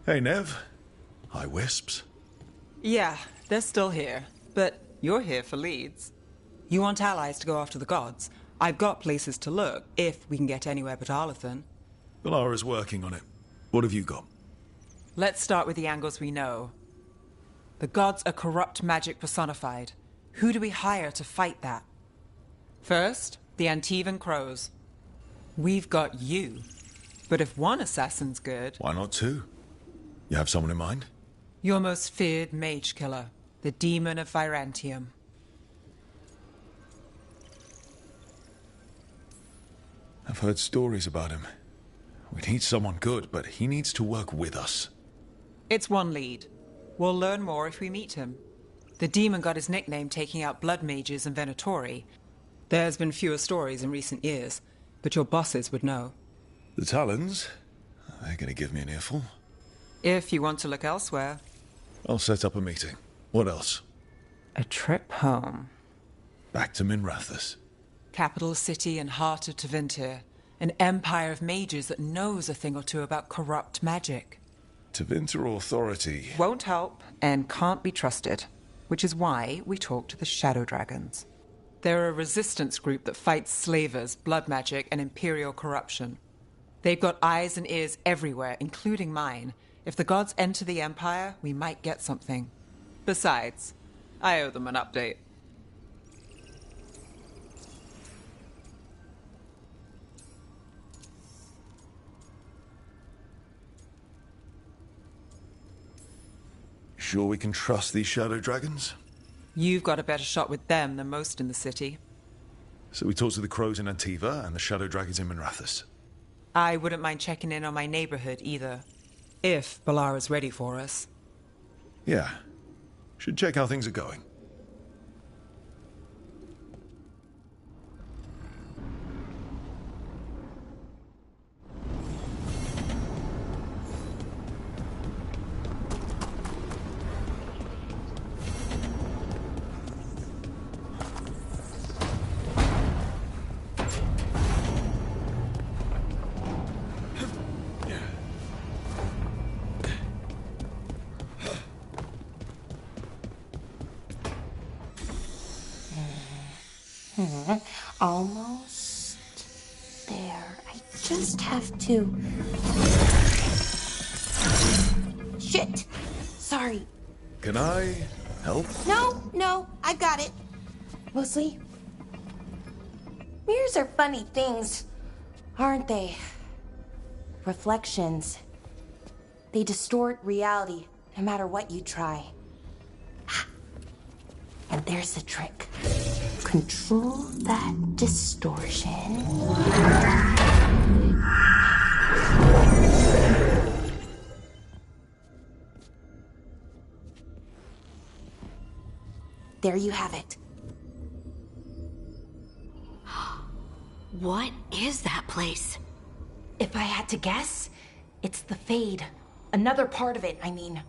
Hey, Nev. Hi, Wisps. Yeah, they're still here. But you're here for leads. You want allies to go after the gods? I've got places to look, if we can get anywhere but Arlathan. Balara's working on it. What have you got? Let's start with the angles we know. The gods are corrupt magic personified. Who do we hire to fight that? First, the Antivan Crows. We've got you. But if one assassin's good... Why not two? You have someone in mind? Your most feared mage killer, the Demon of Virantium. I've heard stories about him. We need someone good, but he needs to work with us. It's one lead. We'll learn more if we meet him. The demon got his nickname taking out blood mages and Venatori. There's been fewer stories in recent years, but your bosses would know. The Talons? They're gonna give me an earful. If you want to look elsewhere. I'll set up a meeting. What else? A trip home. Back to Minrathous. Capital city and heart of Tevinter. An empire of mages that knows a thing or two about corrupt magic. Tevinter Authority... Won't help and can't be trusted. Which is why we talk to the Shadow Dragons. They're a resistance group that fights slavers, blood magic, and imperial corruption. They've got eyes and ears everywhere, including mine. If the gods enter the Empire, we might get something. Besides, I owe them an update. Sure we can trust these Shadow Dragons? You've got a better shot with them than most in the city. So we talk to the Crows in Antiva and the Shadow Dragons in Minrathous. I wouldn't mind checking in on my neighborhood either. If Balara's ready for us. Yeah. Should check how things are going. Almost there. I just have to... Shit! Sorry. Can I help? No, I've got it. Mostly, mirrors are funny things, aren't they? Reflections. They distort reality, no matter what you try. And there's the trick. Control that distortion. There you have it. What is that place? If I had to guess, it's the Fade. Another part of it, I mean.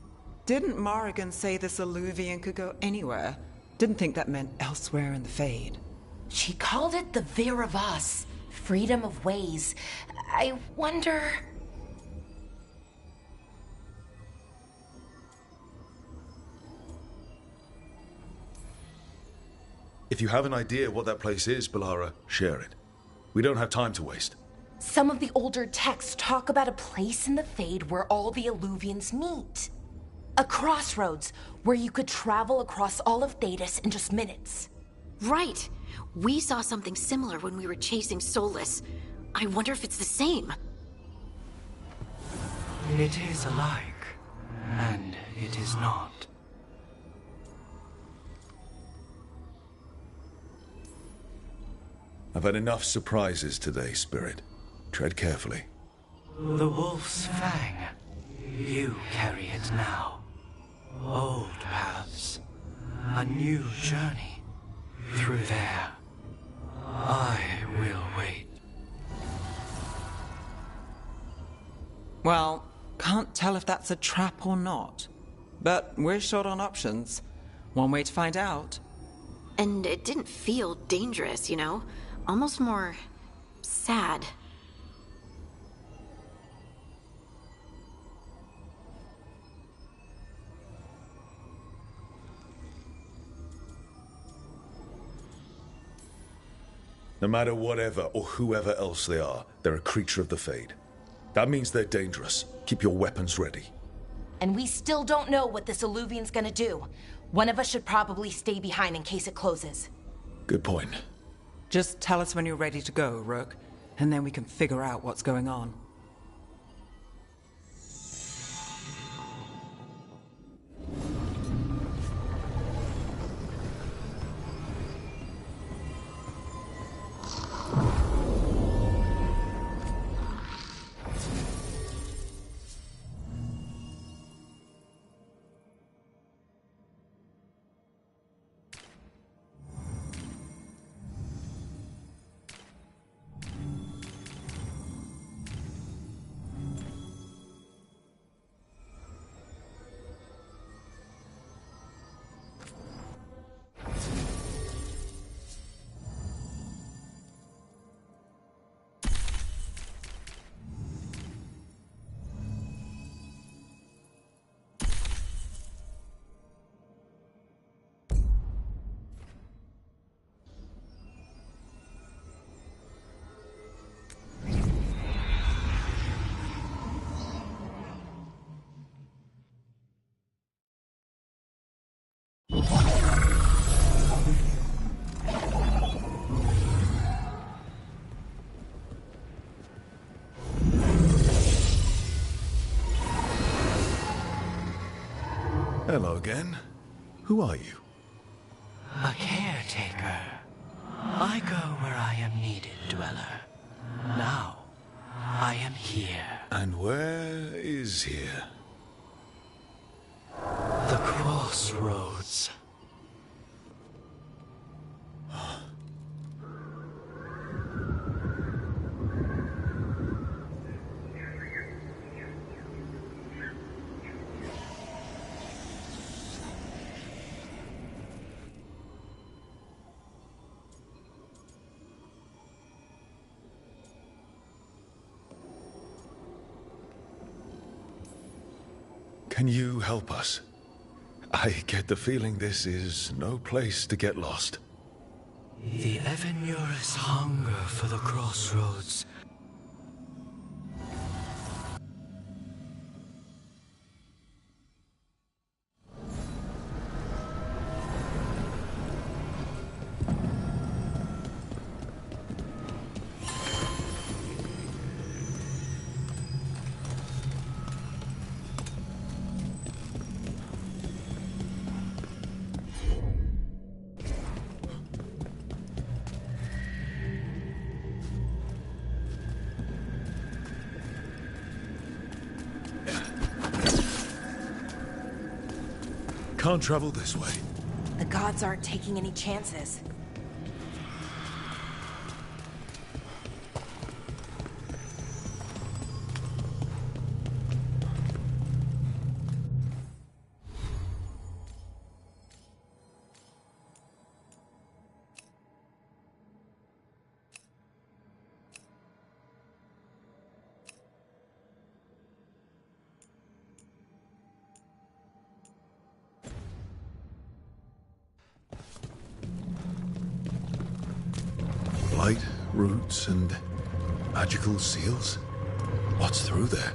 Didn't Morrigan say this Illuvian could go anywhere? Didn't think that meant elsewhere in the Fade. She called it the Vir of Us. Freedom of ways. I wonder... If you have an idea what that place is, Balara, share it. We don't have time to waste. Some of the older texts talk about a place in the Fade where all the Illuvians meet. A crossroads where you could travel across all of Thedas in just minutes. Right. We saw something similar when we were chasing Solus. I wonder if it's the same. It is alike, and it is not. I've had enough surprises today, Spirit. Tread carefully. The Wolf's Fang. You carry it now. Old paths. A new journey. Through there. I will wait. Well, can't tell if that's a trap or not. But we're short on options. One way to find out. And it didn't feel dangerous, you know? Almost more... sad. No matter whatever or whoever else they are, they're a creature of the Fade. That means they're dangerous. Keep your weapons ready. And we still don't know what this Illuvian's gonna do. One of us should probably stay behind in case it closes. Good point. Just tell us when you're ready to go, Rook, and then we can figure out what's going on. Hello again. Who are you? A caretaker. I go where I am needed, Dweller. Now, I am here. And where is here? The Crossroads. Can you help us? I get the feeling this is no place to get lost. The Evanurus hunger for the Crossroads. Can't travel this way. The gods aren't taking any chances. Blight, roots, and magical seals? What's through there?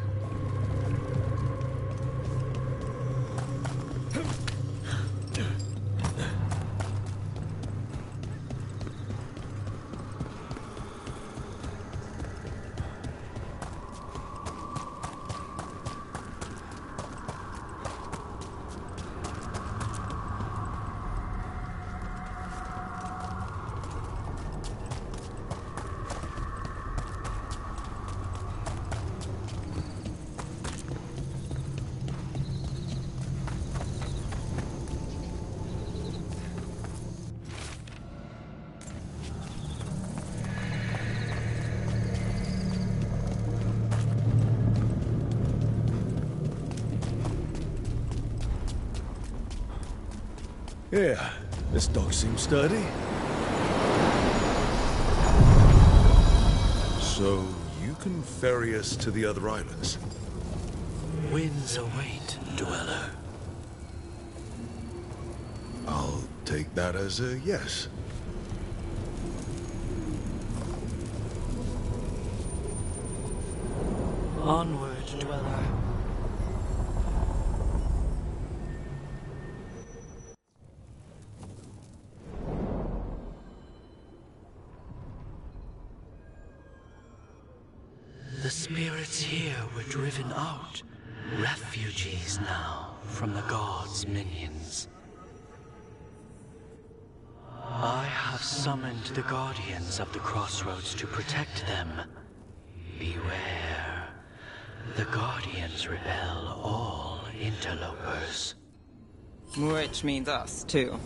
Yeah, this dog seems sturdy. So, you can ferry us to the other islands? Winds await, Dweller. I'll take that as a yes. Onward, Dweller. The spirits here were driven out, refugees now from the gods' minions. I have summoned the guardians of the crossroads to protect them. Beware. The guardians repel all interlopers. Which means us, too.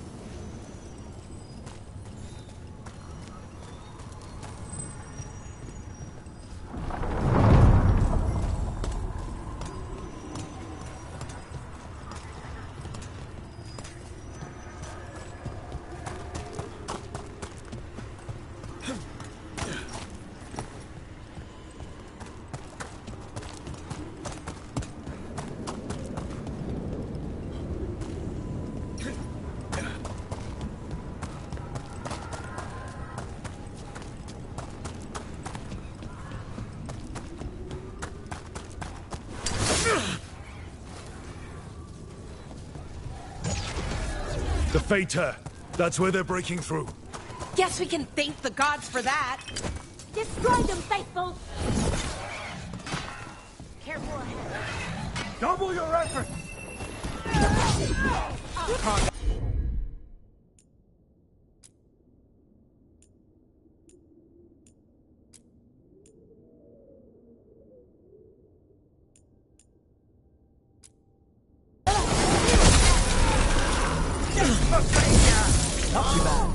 The Fater! That's where they're breaking through. Guess we can thank the gods for that. Destroy them, faithful! Careful ahead. Double your effort! Not too bad.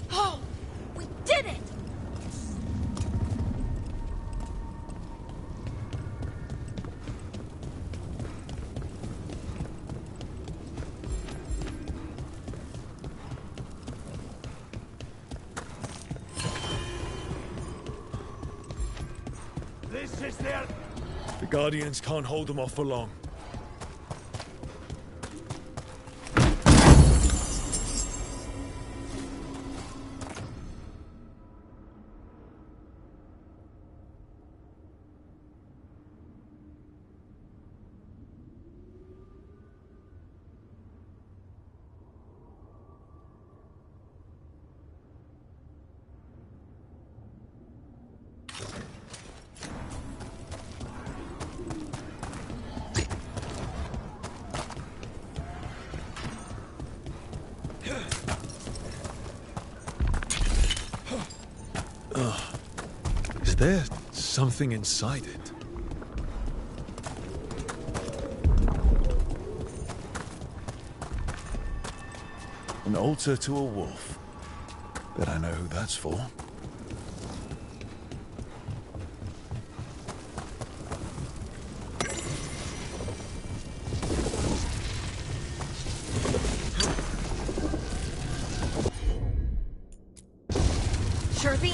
Oh, we did it! This is their... The Guardians can't hold them off for long. Is there something inside it? An altar to a wolf. Bet I know who that's for. Sure thing.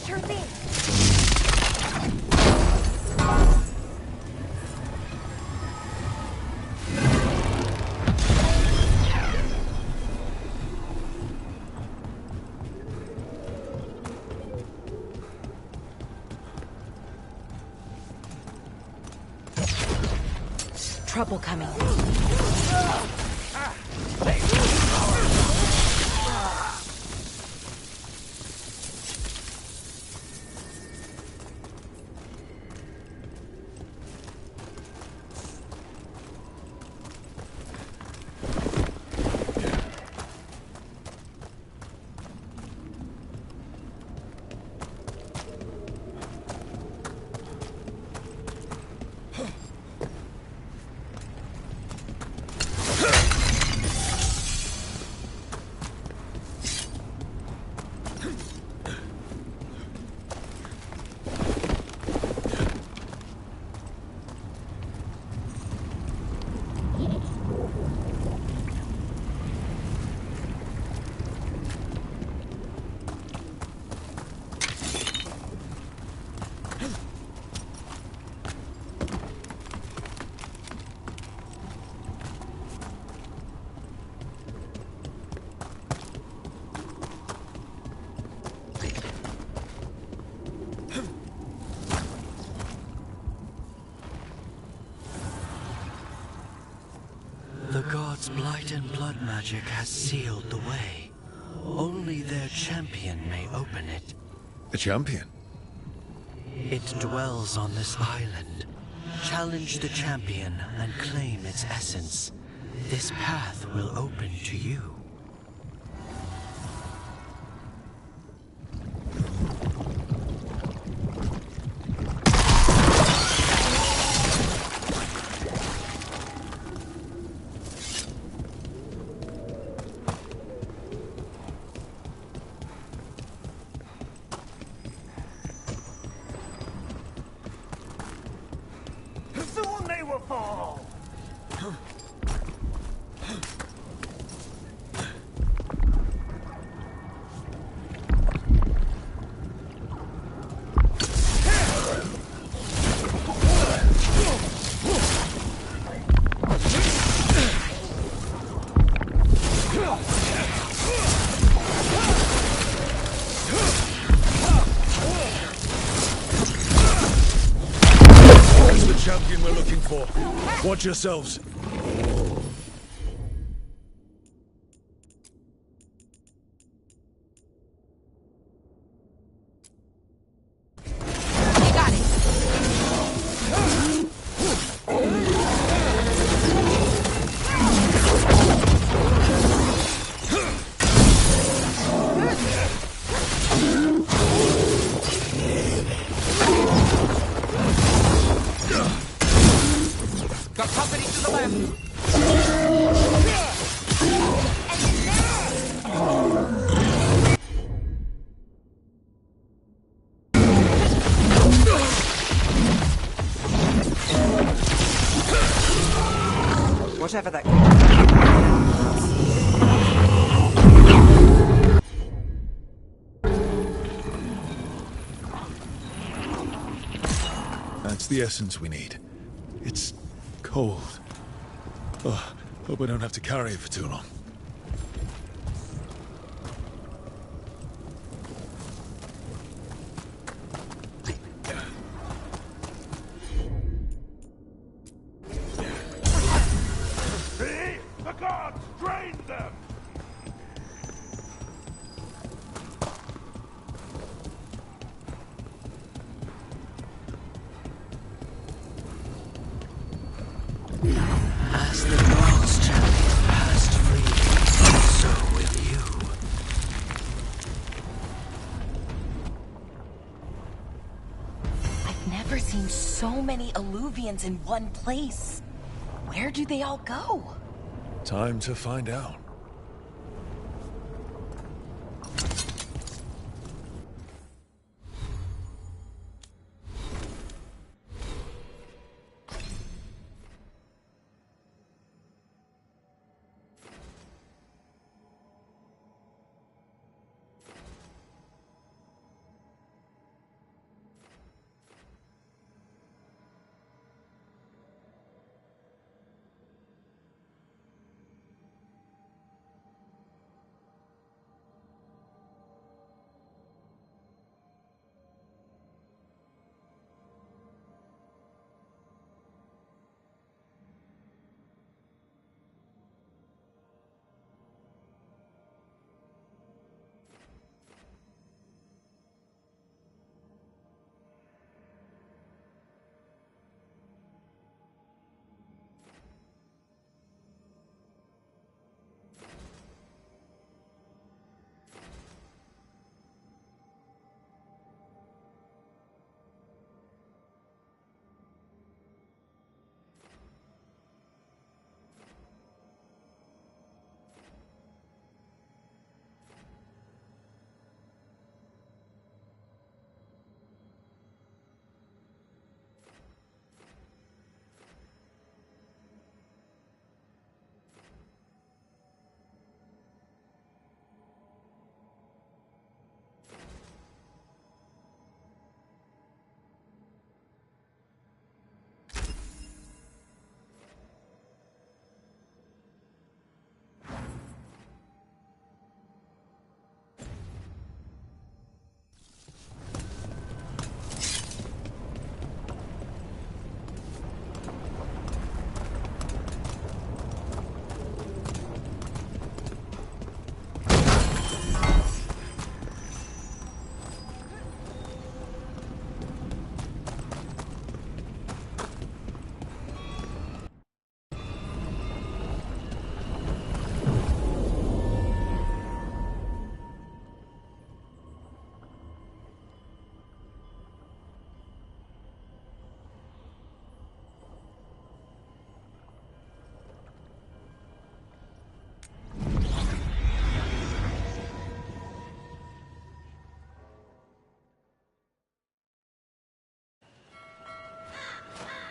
Sure thing. Trouble coming. The gods' blight and blood magic has sealed the way. Only their champion may open it. The champion? It dwells on this island. Challenge the champion and claim its essence. This path will open to you. Soon they will fall! That's the champion we're looking for. Watch yourselves. Got company to the left! Whatever that. That's the essence we need. It's cold. Oh, hope I don't have to carry it for too long. See? The gods drained them! As the gods' champion passed free, so will you. I've never seen so many Illuvians in one place. Where do they all go? Time to find out.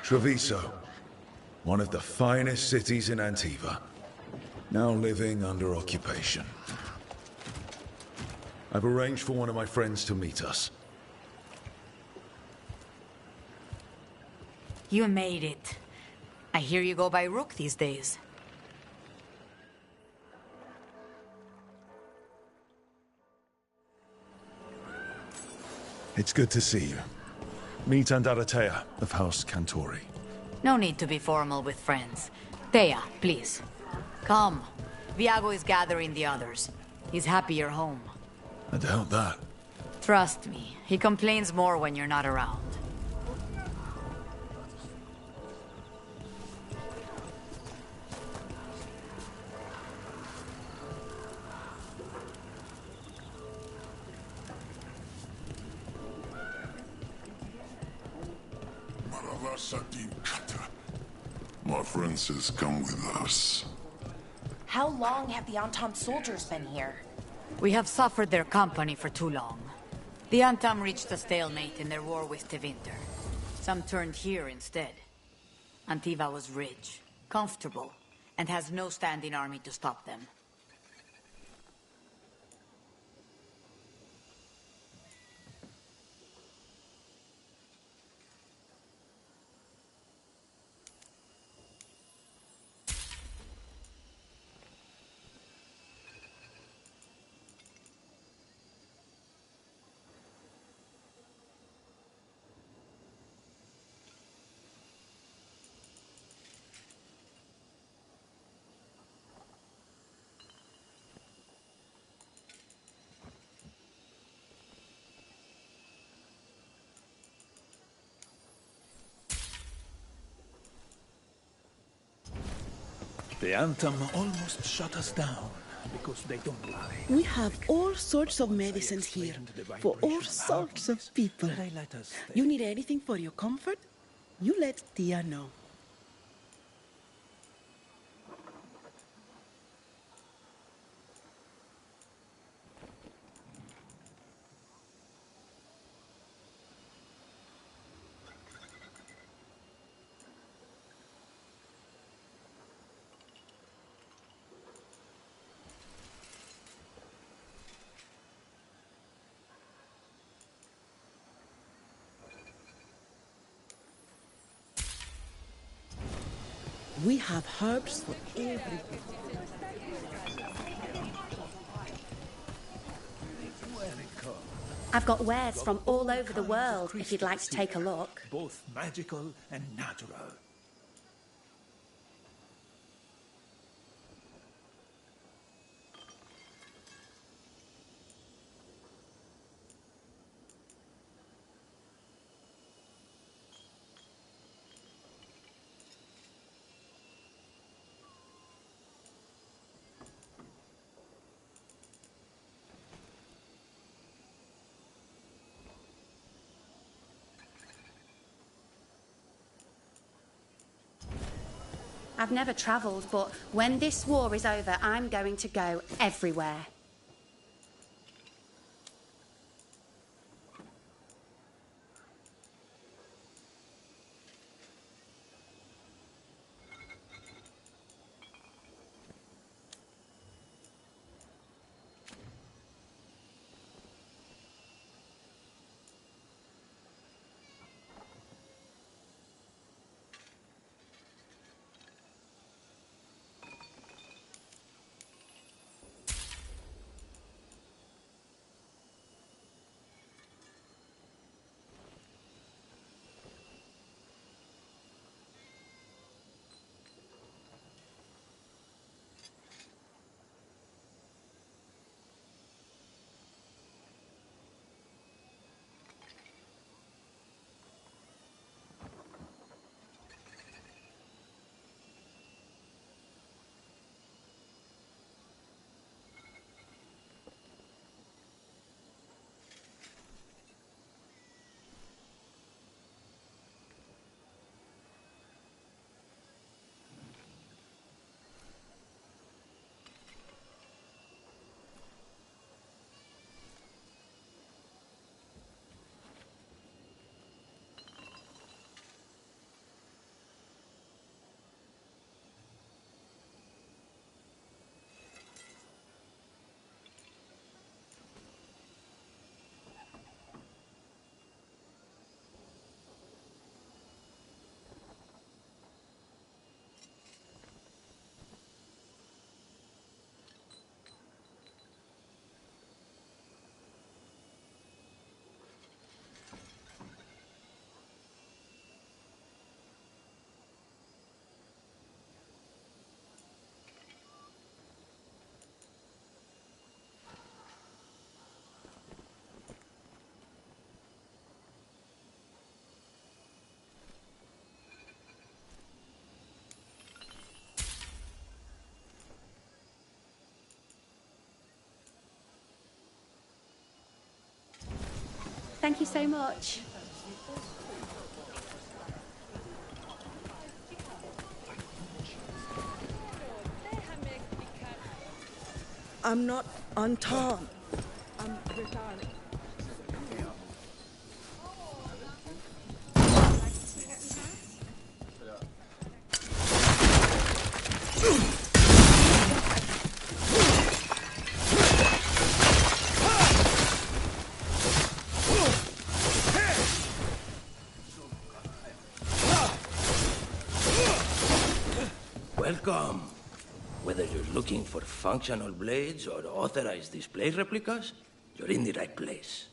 Treviso, one of the finest cities in Antiva, now living under occupation. I've arranged for one of my friends to meet us. You made it. I hear you go by Rook these days. It's good to see you. Meet Andaratea of House Cantori. No need to be formal with friends. Thea, please. Come. Viago is gathering the others. He's happy you're home. I doubt that. Trust me, he complains more when you're not around. My friend says come with us. How long have the Antam soldiers been here? We have suffered their company for too long. The Antam reached a stalemate in their war with Tevinter. Some turned here instead. Antiva was rich, comfortable, and has no standing army to stop them. The Antam almost shut us down because they don't lie. We have all sorts of medicines here for all sorts of people. You need anything for your comfort? You let Tia know. We have herbs for everything. I've got wares from all over the world, if you'd like to take a look. Both magical and natural. I've never travelled, but when this war is over, I'm going to go everywhere. Thank you so much. I'm not Anton. I'm Britannia. Welcome. Whether you're looking for functional blades or authorized display replicas, you're in the right place.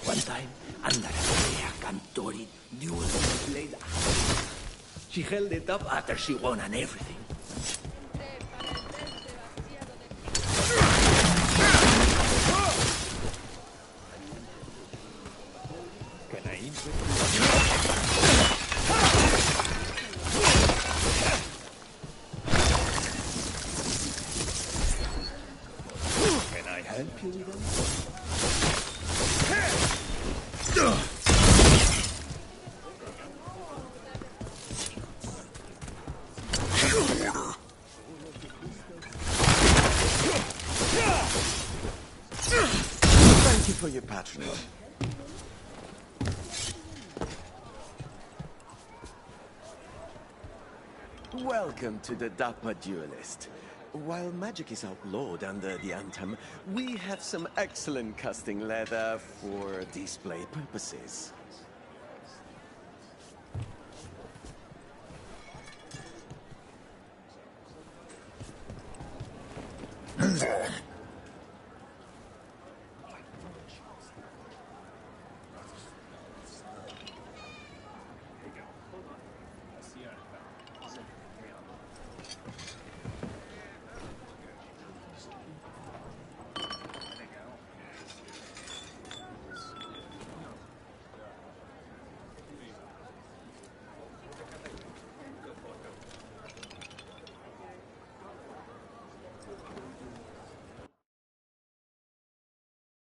One time, Andrea Cantori dual blade. She held it up after she won on everything. Can I help you with them? Thank you for your patronage. Welcome to the Dapma Duelist. While magic is outlawed under the Anthem, we have some excellent casting leather for display purposes.